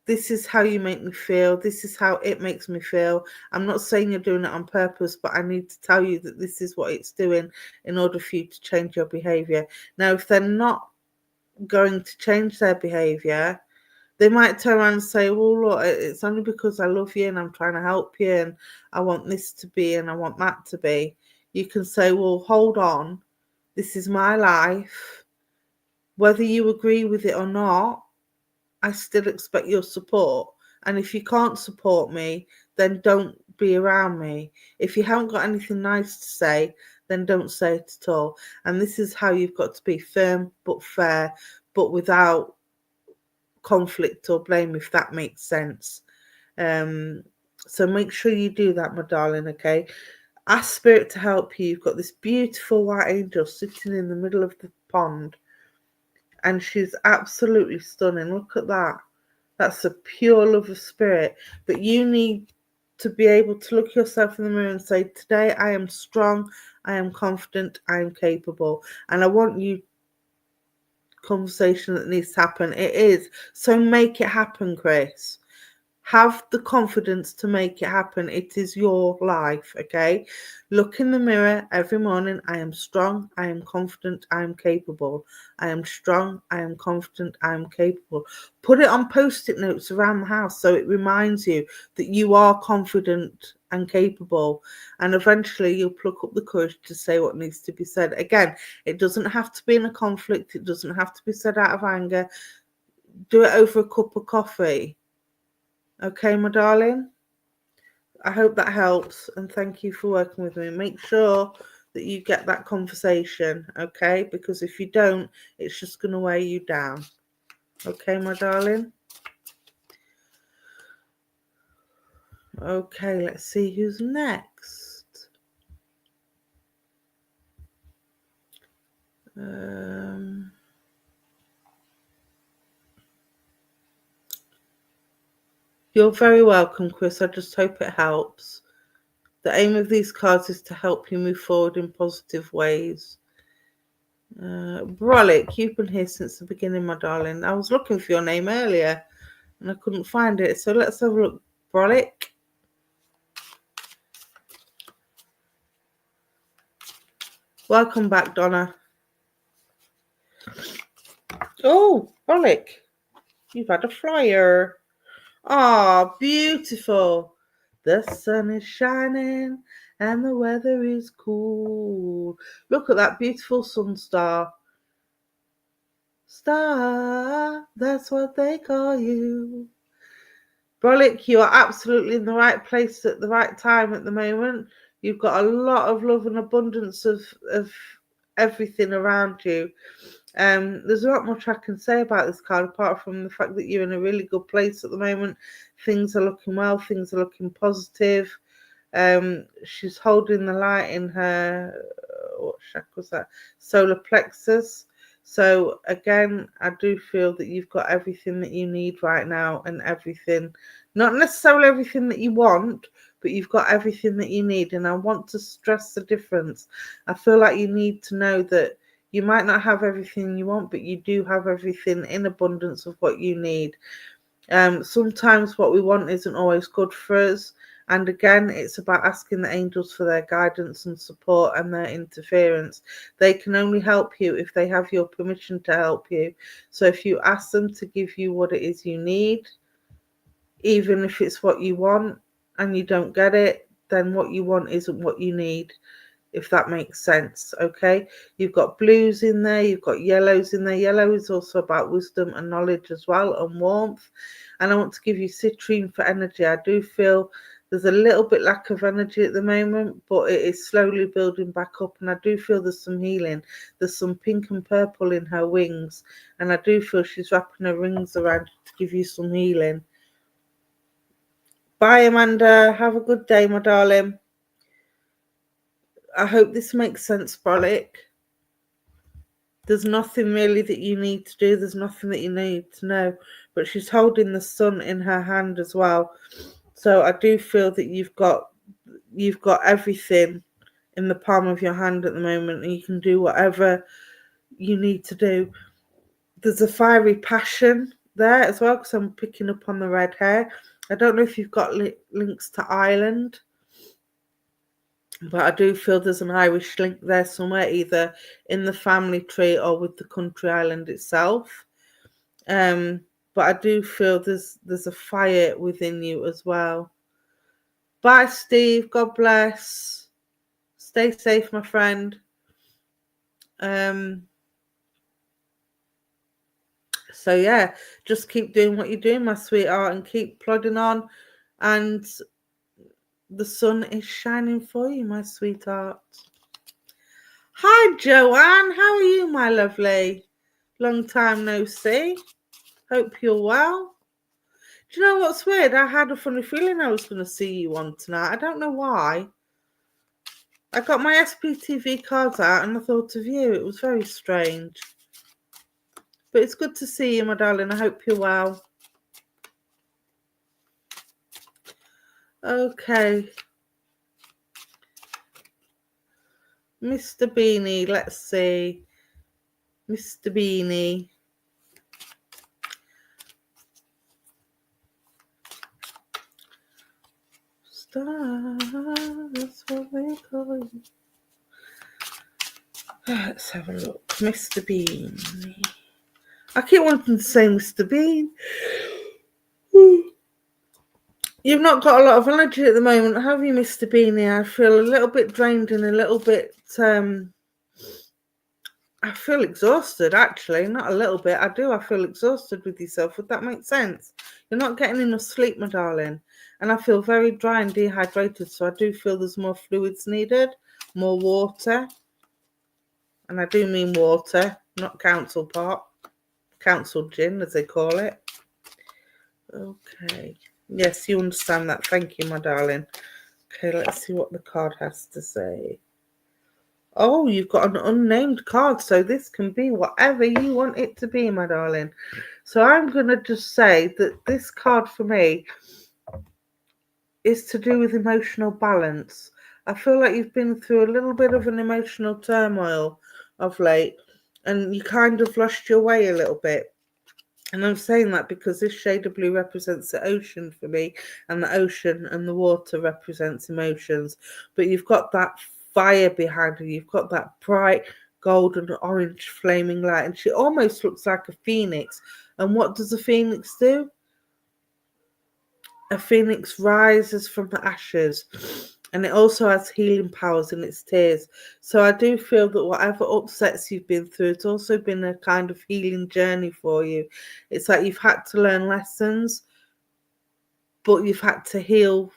[SPEAKER 1] this is how you make me feel. This is how it makes me feel. I'm not saying you're doing it on purpose, but I need to tell you that this is what it's doing in order for you to change your behavior. Now, if they're not going to change their behavior, they might turn around and say, well, look, it's only because I love you and I'm trying to help you and I want this to be and I want that to be. You can say, well, hold on, this is my life. Whether you agree with it or not, I still expect your support. And if you can't support me, then don't be around me. If you haven't got anything nice to say, then don't say it at all. And this is how you've got to be: firm but fair, but without conflict or blame, if that makes sense. So make sure you do that, my darling, okay? Ask Spirit to help you. You've got this beautiful white angel sitting in the middle of the pond, and she's absolutely stunning. Look at that. That's a pure love of spirit. But you need to be able to look yourself in the mirror and say, today I am strong, I am confident, I am capable. And I want you, conversation that needs to happen. It is. So make it happen, Grace. Have the confidence to make it happen. It is your life, okay? Look in the mirror every morning. I am strong. I am confident. I am capable. I am strong. I am confident. I am capable. Put it on post-it notes around the house so it reminds you that you are confident and capable. And eventually you'll pluck up the courage to say what needs to be said. Again, it doesn't have to be in a conflict. It doesn't have to be said out of anger. Do it over a cup of coffee. Okay, my darling? I hope that helps, and thank you for working with me. Make sure that you get that conversation, okay? Because if you don't, it's just going to weigh you down. Okay, my darling? Okay, let's see who's next. You're very welcome, Chris. I just hope it helps. The aim of these cards is to help you move forward in positive ways. Brolic, you've been here since the beginning, my darling. I was looking for your name earlier and I couldn't find it. So let's have a look. Brolic. Welcome back, Donna. Oh, Brolic, you've had a flyer. Ah, beautiful. The sun is shining and the weather is cool. Look at that beautiful sun star. Star, that's what they call you. Brolic, you are absolutely in the right place at the right time at the moment. You've got a lot of love and abundance of everything around you. There's not much I can say about this card apart from the fact that you're in a really good place at the moment. Things are looking well, things are looking positive. She's holding the light in her, what chakra was that? Solar plexus. So again, I do feel that you've got everything that you need right now, and everything, not necessarily everything that you want, but you've got everything that you need. And I want to stress the difference. I feel like you need to know that you might not have everything you want, but you do have everything in abundance of what you need. Sometimes what we want isn't always good for us. And again, it's about asking the angels for their guidance and support and their interference. They can only help you if they have your permission to help you. So if you ask them to give you what it is you need, even if it's what you want and you don't get it, then what you want isn't what you need, if that makes sense. Okay, you've got blues in there, you've got yellows in there. Yellow is also about wisdom and knowledge as well, and warmth. And I want to give you citrine for energy. I do feel there's a little bit lack of energy at the moment, but it is slowly building back up, and I do feel there's some healing. There's some pink and purple in her wings, and I do feel she's wrapping her rings around to give you some healing. Bye, Amanda. Have a good day, my darling. I hope this makes sense, Brolic. There's nothing really that you need to do. There's nothing that you need to know. But she's holding the sun in her hand as well. So I do feel that you've got everything in the palm of your hand at the moment, and you can do whatever you need to do. There's a fiery passion there as well, because I'm picking up on the red hair. I don't know if you've got links to Ireland, but I do feel there's an Irish link there somewhere, either in the family tree or with the country island itself. But I do feel there's a fire within you as well. Bye, Steve. God bless. Stay safe, my friend. So yeah, just keep doing what you're doing, my sweetheart, and keep plodding on. And the sun is shining for you, my sweetheart. Hi, Joanne. How are you, my lovely? Long time no see. Hope you're well. Do you know what's weird? I had a funny feeling I was going to see you on tonight. I don't know why. I got my SPTV cards out and I thought of you. It was very strange. But it's good to see you, my darling. I hope you're well. Okay. Mr. Beanie, let's see. Mr. Beanie. star, that's what they call you. Let's have a look. Mr. Bean. I keep wanting to say Mr. Bean. You've not got a lot of energy at the moment, have you, Mr. Beanie? I feel a little bit drained and a little bit, I feel exhausted, actually. Not a little bit, I do. I feel exhausted with yourself. Would that make sense? You're not getting enough sleep, my darling. And I feel very dry and dehydrated, so I do feel there's more fluids needed, more water. And I do mean water, not council pot. Council gin, as they call it. Okay. Yes, you understand that. Thank you, my darling. Okay, let's see what the card has to say. Oh, you've got an unnamed card, so this can be whatever you want it to be, my darling. So I'm going to just say that this card for me is to do with emotional balance. I feel like you've been through a little bit of an emotional turmoil of late, and you kind of lost your way a little bit. And I'm saying that because this shade of blue represents the ocean for me, and the ocean and the water represents emotions. But you've got that fire behind her. You've got that bright golden orange flaming light, and she almost looks like a phoenix. And what does a phoenix do? A phoenix rises from the ashes, and it also has healing powers in its tears. So I do feel that whatever upsets you've been through, it's also been a kind of healing journey for you. It's like you've had to learn lessons, but you've had to heal.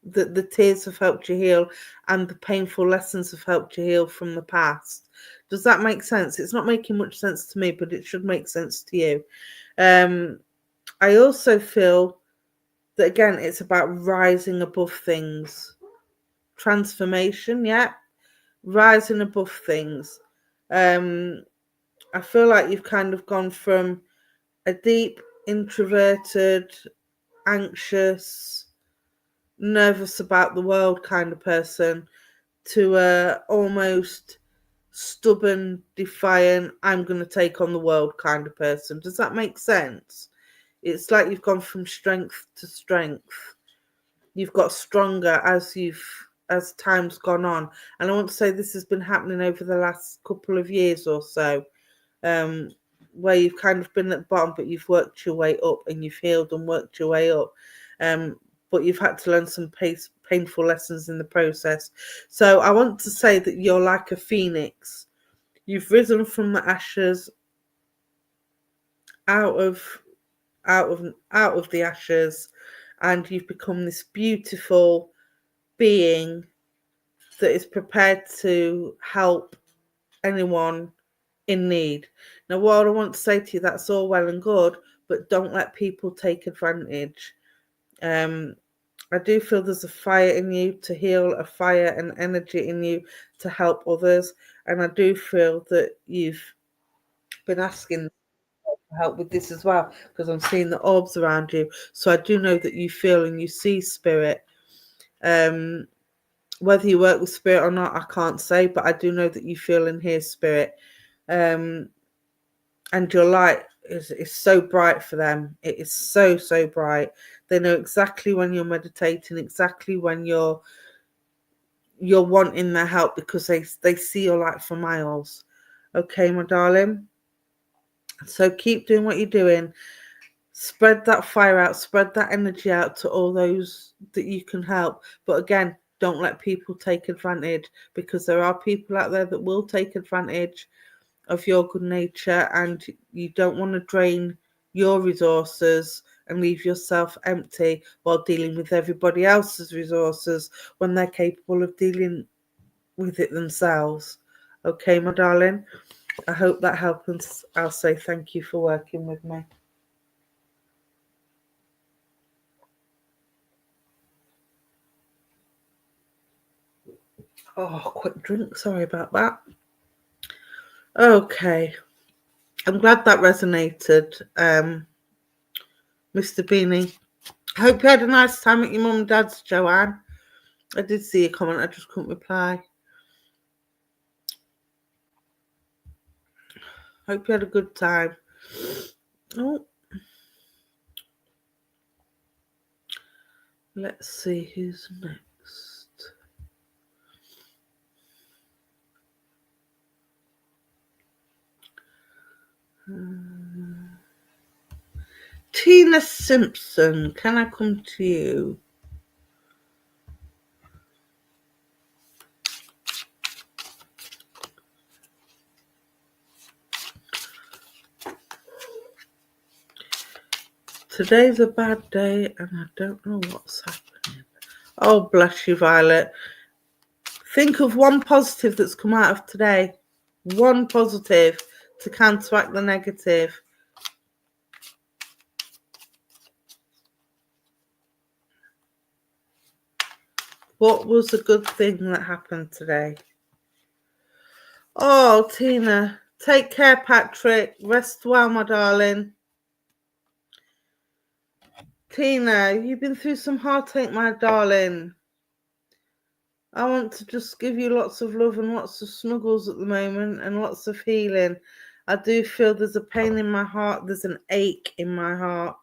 [SPEAKER 1] The tears have helped you heal, and the painful lessons have helped you heal from the past. Does that make sense? It's not making much sense to me, but it should make sense to you. I also feel that, again, it's about rising above things. Transformation, yeah. Rising above things. I feel like you've kind of gone from a deep, introverted, anxious, nervous about the world kind of person to a almost stubborn, defiant, I'm going to take on the world kind of person. Does that make sense? It's like you've gone from strength to strength. You've got stronger as time's gone on. And I want to say this has been happening over the last couple of years or so, where you've kind of been at the bottom, but you've worked your way up, and you've healed and worked your way up. But you've had to learn some painful lessons in the process. So I want to say that you're like a phoenix. You've risen from the ashes, out of the ashes, and you've become this beautiful being that is prepared to help anyone in need. Now, what I want to say to you, that's all well and good, but don't let people take advantage. I do feel there's a fire in you to heal, a fire and energy in you to help others, and I do feel that you've been asking for help with this as well, because I'm seeing the orbs around you. So I do know that you feel and you see spirit. Whether you work with spirit or not, I can't say, but I do know that you feel and hear spirit. And your light is so bright for them. It is so, so bright. They know exactly when you're meditating, exactly when you're wanting their help, because they see your light for miles. Okay, my darling? So keep doing what you're doing. Spread that fire out, spread that energy out to all those that you can help. But again, don't let people take advantage, because there are people out there that will take advantage of your good nature, and you don't want to drain your resources and leave yourself empty while dealing with everybody else's resources when they're capable of dealing with it themselves. Okay, my darling? I hope that helps, and I'll say thank you for working with me. Oh, quick drink. Sorry about that. Okay. I'm glad that resonated, Mr. Beanie. I hope you had a nice time at your mum and dad's, Joanne. I did see a comment, I just couldn't reply. Hope you had a good time. Oh. Let's see who's next. Tina Simpson, can I come to you? Today's a bad day and I don't know what's happening. Oh, bless you, Violet. Think of one positive that's come out of today. One positive to counteract the negative. What was a good thing that happened today? Oh, Tina. Take care, Patrick. Rest well, my darling. Tina, you've been through some heartache, my darling. I want to just give you lots of love and lots of snuggles at the moment and lots of healing. I do feel there's a pain in my heart. There's an ache in my heart.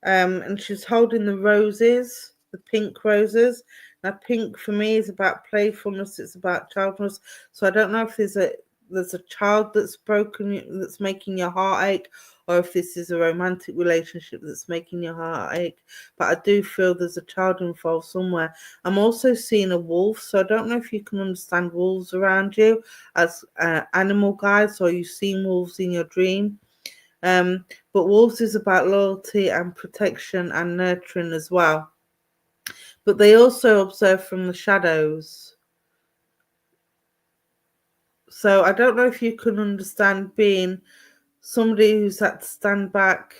[SPEAKER 1] And she's holding the roses, the pink roses. Now, pink for me is about playfulness. It's about childlessness. So I don't know if there's a child that's broken, that's making your heart ache, or if this is a romantic relationship that's making your heart ache. But I do feel there's a child involved somewhere. I'm also seeing a wolf, so I don't know if you can understand wolves around you as animal guides, or you've seen wolves in your dream. But wolves is about loyalty and protection and nurturing as well. But they also observe from the shadows. So I don't know if you can understand being somebody who's had to stand back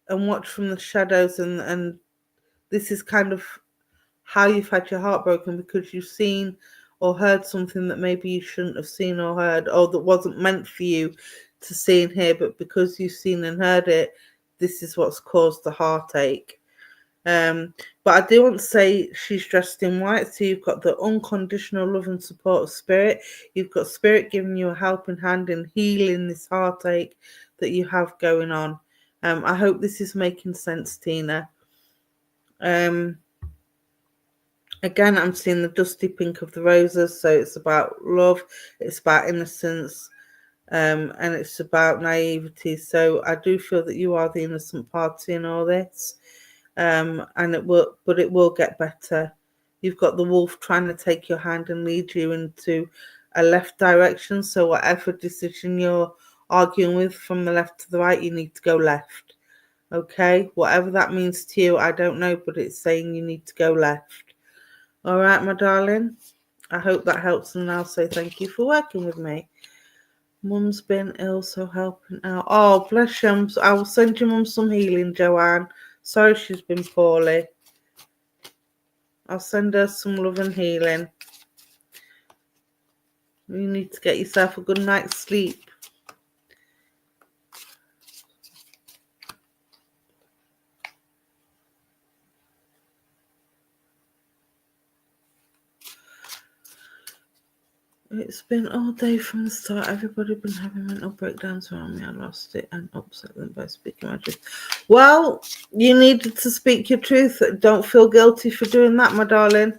[SPEAKER 1] and watch from the shadows, and this is kind of how you've had your heart broken, because you've seen or heard something that maybe you shouldn't have seen or heard, or that wasn't meant for you to see and hear, but because you've seen and heard it, this is what's caused the heartache. But I do want to say she's dressed in white, so you've got the unconditional love and support of spirit. You've got spirit giving you a helping hand in healing this heartache that you have going on. I hope this is making sense, Tina. Again, I'm seeing the dusty pink of the roses, so it's about love, it's about innocence, and it's about naivety. So I do feel that you are the innocent party in all this. And it will get better. You've got the wolf trying to take your hand and lead you into a left direction. So whatever decision you're arguing with from the left to the right, you need to go left. Okay, whatever that means to you, I don't know, but it's saying you need to go left. All right, my darling. I hope that helps, and I'll say thank you for working with me. Mum's been ill, so helping out. Oh, bless you. I will send your mum some healing, Joanne. Sorry she's been poorly. I'll send her some love and healing. You need to get yourself a good night's sleep. It's been all day from the start. Everybody been having mental breakdowns around me. I lost it and upset them by speaking my truth. Well, you needed to speak your truth. Don't feel guilty for doing that, my darling.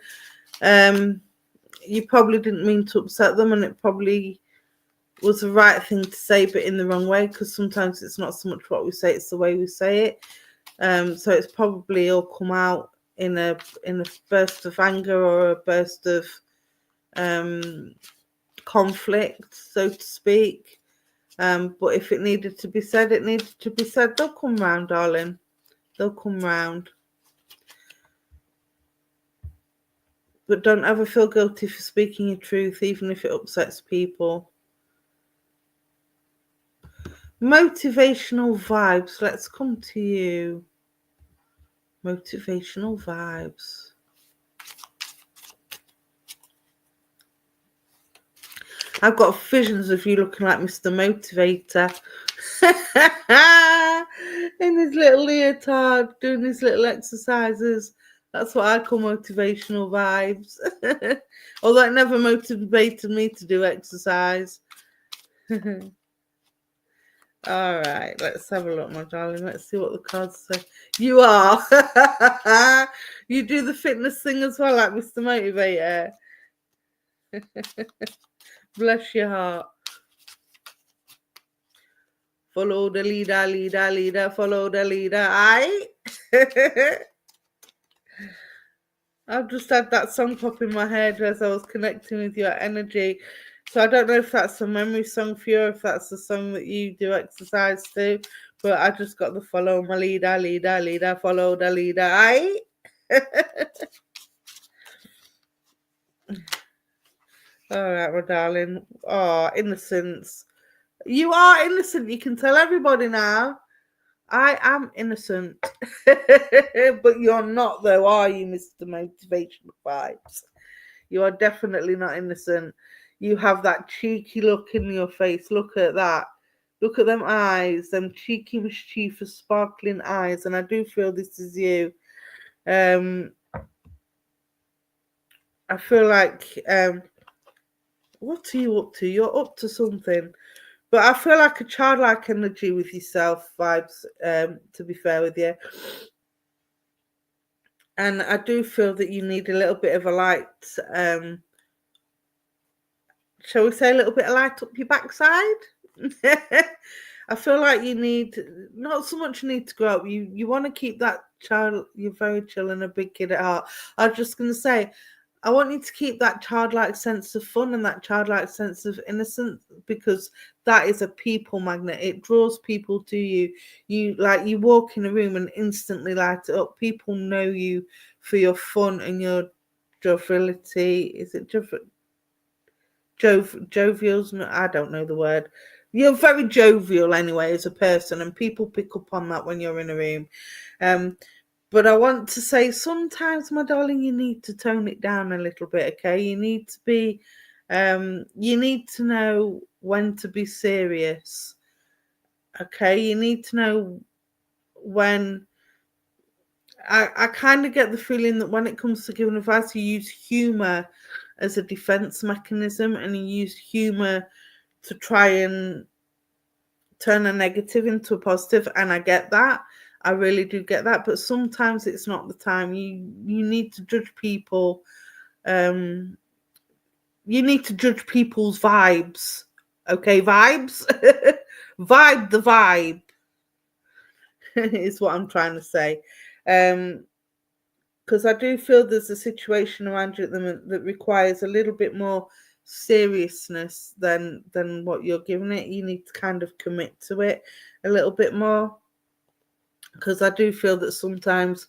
[SPEAKER 1] You probably didn't mean to upset them, and it probably was the right thing to say, but in the wrong way, because sometimes it's not so much what we say, it's the way we say it. So it's probably all come out in a burst of anger or a burst of conflict, so to speak. But if it needed to be said, it needed to be said. They'll come round, darling. They'll come round. But don't ever feel guilty for speaking your truth, even if it upsets people. Motivational vibes. Let's come to you. Motivational vibes. I've got visions of you looking like Mr. Motivator in his little leotard, doing his little exercises. That's what I call motivational vibes. Although it never motivated me to do exercise. All right, let's have a look, my darling. Let's see what the cards say. You are. You do the fitness thing as well, like Mr. Motivator. Bless your heart. Follow the leader, leader, leader, follow the leader. I've just had that song pop in my head as I was connecting with your energy. So I don't know if that's a memory song for you, or if that's a song that you do exercise to, but I just got the follow my leader, leader, leader, follow the leader. All right, my darling. Oh, innocence. You are innocent. You can tell everybody now. I am innocent. But you're not, though, are you, Mr. Motivational Vibes? You are definitely not innocent. You have that cheeky look in your face. Look at that. Look at them eyes, them cheeky, mischievous, sparkling eyes. And I do feel this is you. I feel like, what are you up to? You're up to something. But I feel like a childlike energy with yourself, Vibes, to be fair with you. And I do feel that you need a little bit of a light, shall we say a little bit of light up your backside? I feel like you need, not so much need to grow up. You want to keep that child, you're very chill and a big kid at heart. I was just going to say, I want you to keep that childlike sense of fun and that childlike sense of innocence, because that is a people magnet. It draws people to you. You walk in a room and instantly light it up. People know you for your fun and your joviality. Is it jovial's? No, I don't know the word. You're very jovial anyway as a person, and people pick up on that when you're in a room. But I want to say, sometimes, my darling, you need to tone it down a little bit, okay? You need to be, you need to know when to be serious, okay? You need to know when. I kind of get the feeling that when it comes to giving advice, you use humour as a defence mechanism, and you use humour to try and turn a negative into a positive, and I get that. I really do get that, but sometimes it's not the time. You need to judge people. You need to judge people's vibes. Okay, vibes? Vibe the vibe is what I'm trying to say. Because I do feel there's a situation around you at the moment that requires a little bit more seriousness than what you're giving it. You need to kind of commit to it a little bit more. Because I do feel that sometimes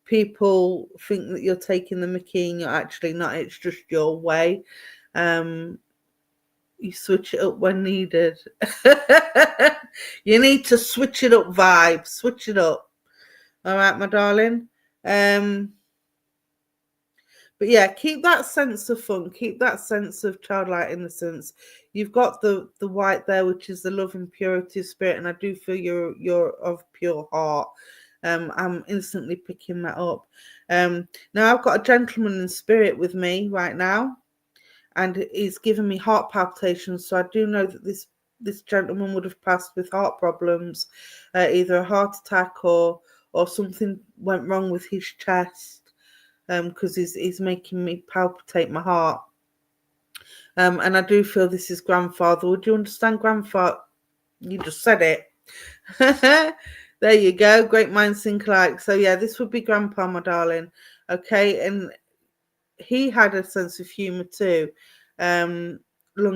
[SPEAKER 1] people think that you're taking the mickey and you're actually not. It's just your way. You switch it up when needed. You need to switch it up, vibe. Switch it up. All right, my darling. But yeah, keep that sense of fun. Keep that sense of childlike innocence. You've got the white there, which is the love and purity of spirit, and I do feel you're of pure heart. I'm instantly picking that up. Now I've got a gentleman in spirit with me right now, and he's giving me heart palpitations. So I do know that this gentleman would have passed with heart problems, either a heart attack or something went wrong with his chest. Because he's making me palpitate my heart. And I do feel this is grandfather. Would you understand grandfather? You just said it. There you go. Great minds think alike. So yeah, this would be grandpa, my darling. Okay, and he had a sense of humour too. Lung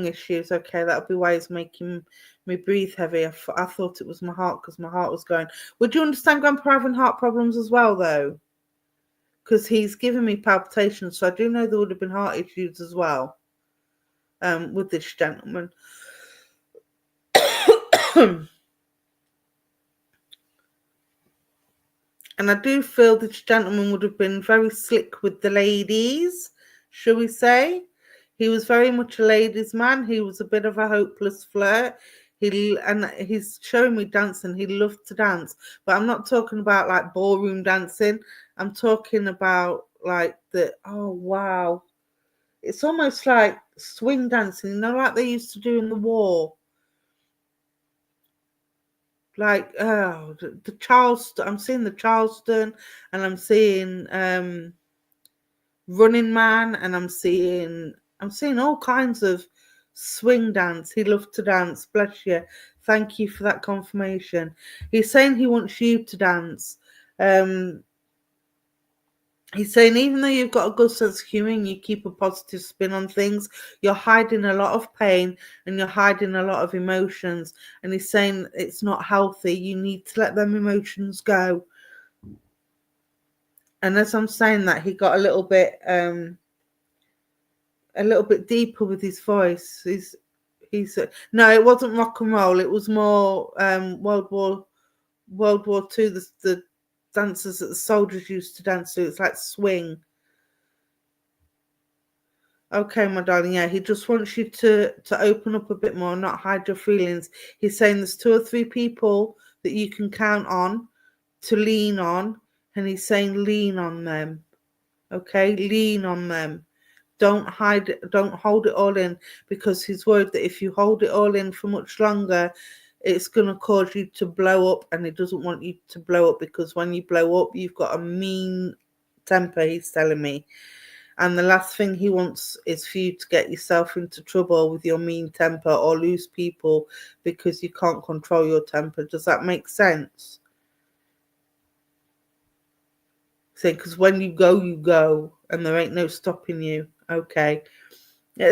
[SPEAKER 1] issues. Okay, that'll be why he's making me breathe heavy. I thought it was my heart because my heart was going. Would you understand grandpa having heart problems as well, though? Because he's given me palpitations, so I do know there would have been heart issues as well with this gentleman. And I do feel this gentleman would have been very slick with the ladies, shall we say. He was very much a ladies' man. He was a bit of a hopeless flirt. He's showing me dancing. He loved to dance. But I'm not talking about like ballroom dancing. I'm talking about like oh wow. It's almost like swing dancing, you know, like they used to do in the war. Like the Charleston, I'm seeing the Charleston, and I'm seeing Running Man, and I'm seeing all kinds of Swing dance. He loved to dance. Bless you. Thank you for that confirmation. He's saying he wants you to dance. He's saying even though you've got a good sense of humour and you keep a positive spin on things, you're hiding a lot of pain and you're hiding a lot of emotions. And he's saying it's not healthy. You need to let them emotions go. And as I'm saying that, he got a little bit deeper with his voice. He's no, it wasn't rock and roll. It was more World War II. The dances that the soldiers used to dance to. It's like swing. Okay, my darling. Yeah, he just wants you to open up a bit more, not hide your feelings. He's saying there's 2 or 3 people that you can count on to lean on, and he's saying lean on them. Okay, lean on them. Don't hide it, don't hold it all in, because he's worried that if you hold it all in for much longer, it's going to cause you to blow up, and he doesn't want you to blow up, because when you blow up, you've got a mean temper, he's telling me. And the last thing he wants is for you to get yourself into trouble with your mean temper or lose people because you can't control your temper. Does that make sense? So, because when you go, and there ain't no stopping you. Okay.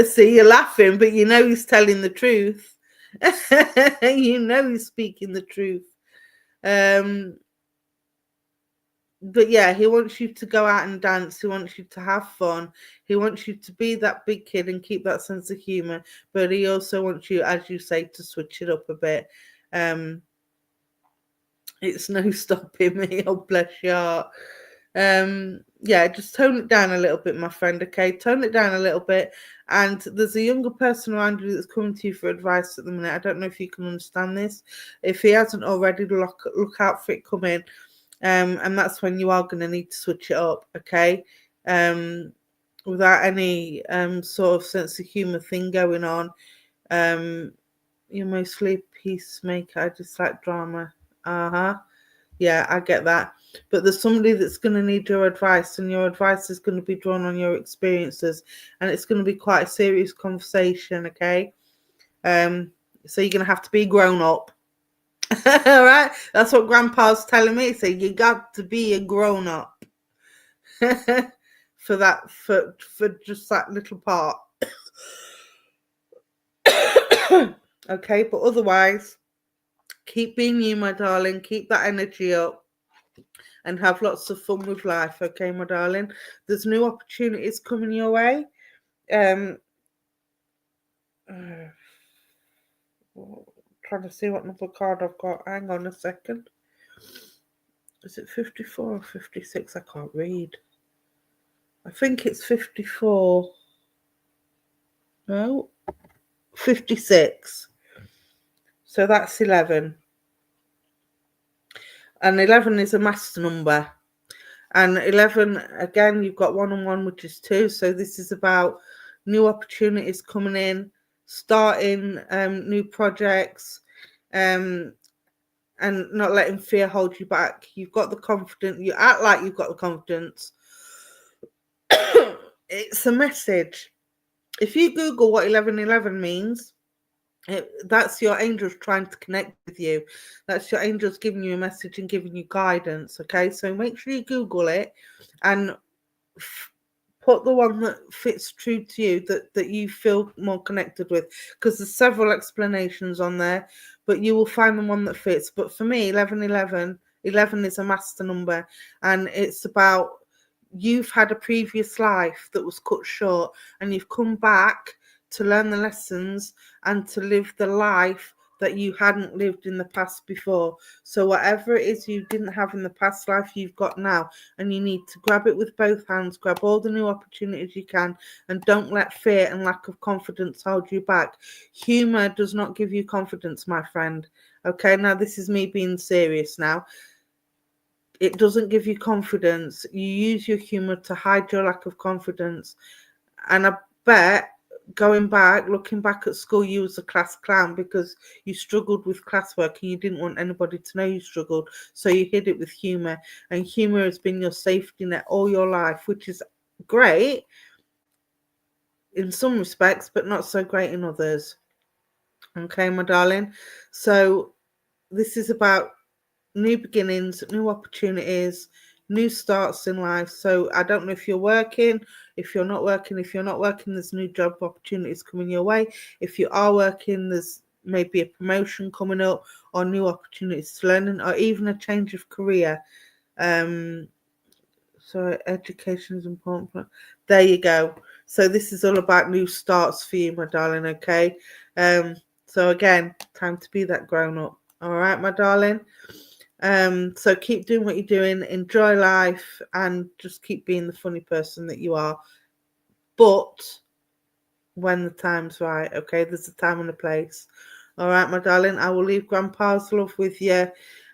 [SPEAKER 1] See, you're laughing, but you know he's telling the truth. You know he's speaking the truth. But yeah, he wants you to go out and dance. He wants you to have fun. He wants you to be that big kid and keep that sense of humor. But he also wants you, as you say, to switch it up a bit. It's no stopping me. Oh, bless your heart. Yeah, just tone it down a little bit, my friend. Okay, tone it down a little bit. And there's a younger person around you that's coming to you for advice at the minute. I don't know if you can understand this. If he hasn't already, look out for it coming. And that's when you are going to need to switch it up. Okay, without any sort of sense of humor thing going on. You're mostly peacemaker. I just like drama. Yeah, I get that. But there's somebody that's going to need your advice, and your advice is going to be drawn on your experiences, and it's going to be quite a serious conversation, okay? So you're going to have to be grown up. All right? That's what Grandpa's telling me. So you got to be a grown up for that, for just that little part. Okay, but otherwise, keep being you, my darling. Keep that energy up. And have lots of fun with life, okay, my darling? There's new opportunities coming your way. Trying to see what number card I've got. Hang on a second. Is it 54 or 56? I can't read. I think it's 54. No, 56. So that's 11. And 11 is a master number. And 11, again, you've got 1 and 1, which is 2. So this is about new opportunities coming in, starting new projects, and not letting fear hold you back. You've got the confidence. You act like you've got the confidence. It's a message. If you Google what 1111 means, that's your angels trying to connect with you. That's your angels giving you a message and giving you guidance. Okay, so make sure you Google it and put the one that fits true to you, that you feel more connected with, because there's several explanations on there, but you will find the one that fits. But for me, 11 is a master number, and it's about you've had a previous life that was cut short, and you've come back to learn the lessons and to live the life that you hadn't lived in the past before. So whatever it is you didn't have in the past life, you've got now, and you need to grab it with both hands, grab all the new opportunities you can, and don't let fear and lack of confidence hold you back. Humor does not give you confidence, my friend. Okay, now this is me being serious now. It doesn't give you confidence. You use your humor to hide your lack of confidence. And I bet looking back at school, you was a class clown because you struggled with classwork and you didn't want anybody to know you struggled. So you hid it with humor. And humor has been your safety net all your life, which is great. in some respects, but not so great in others. Okay, my darling. So this is about new beginnings, new opportunities, new starts in life. So I don't know if you're working, if you're not working. If you're not working, there's new job opportunities coming your way. If you are working, there's maybe a promotion coming up or new opportunities to learning or even a change of career. So education is important. There you go. So this is all about new starts for you, my darling. Okay. So again, time to be that grown up. All right, my darling. So keep doing what you're doing, enjoy life, and just keep being the funny person that you are. But when the time's right, okay, there's a time and a place. All right, my darling, I will leave Grandpa's love with you,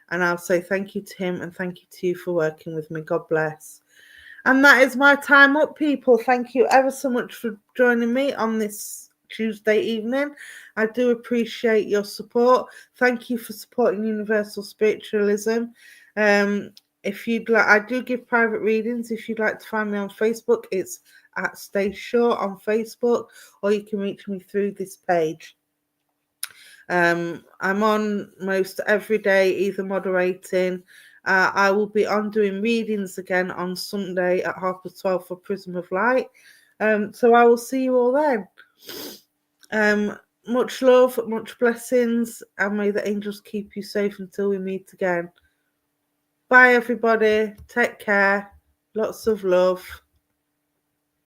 [SPEAKER 1] and I'll say thank you to him and thank you to you for working with me. God bless. And that is my time up, people. Thank you ever so much for joining me on this Tuesday evening. I do appreciate your support. Thank you for supporting Universal Spiritualism. If you'd like, I do give private readings. If you'd like to find me on Facebook, it's at Stace Shaw on Facebook, or you can reach me through this page. I'm on most every day, either moderating. I will be on doing readings again on Sunday at 12:30 for Prism of Light. So I will see you all then. Much love, much blessings, and may the angels keep you safe until we meet again. Bye, everybody. Take care. Lots of love.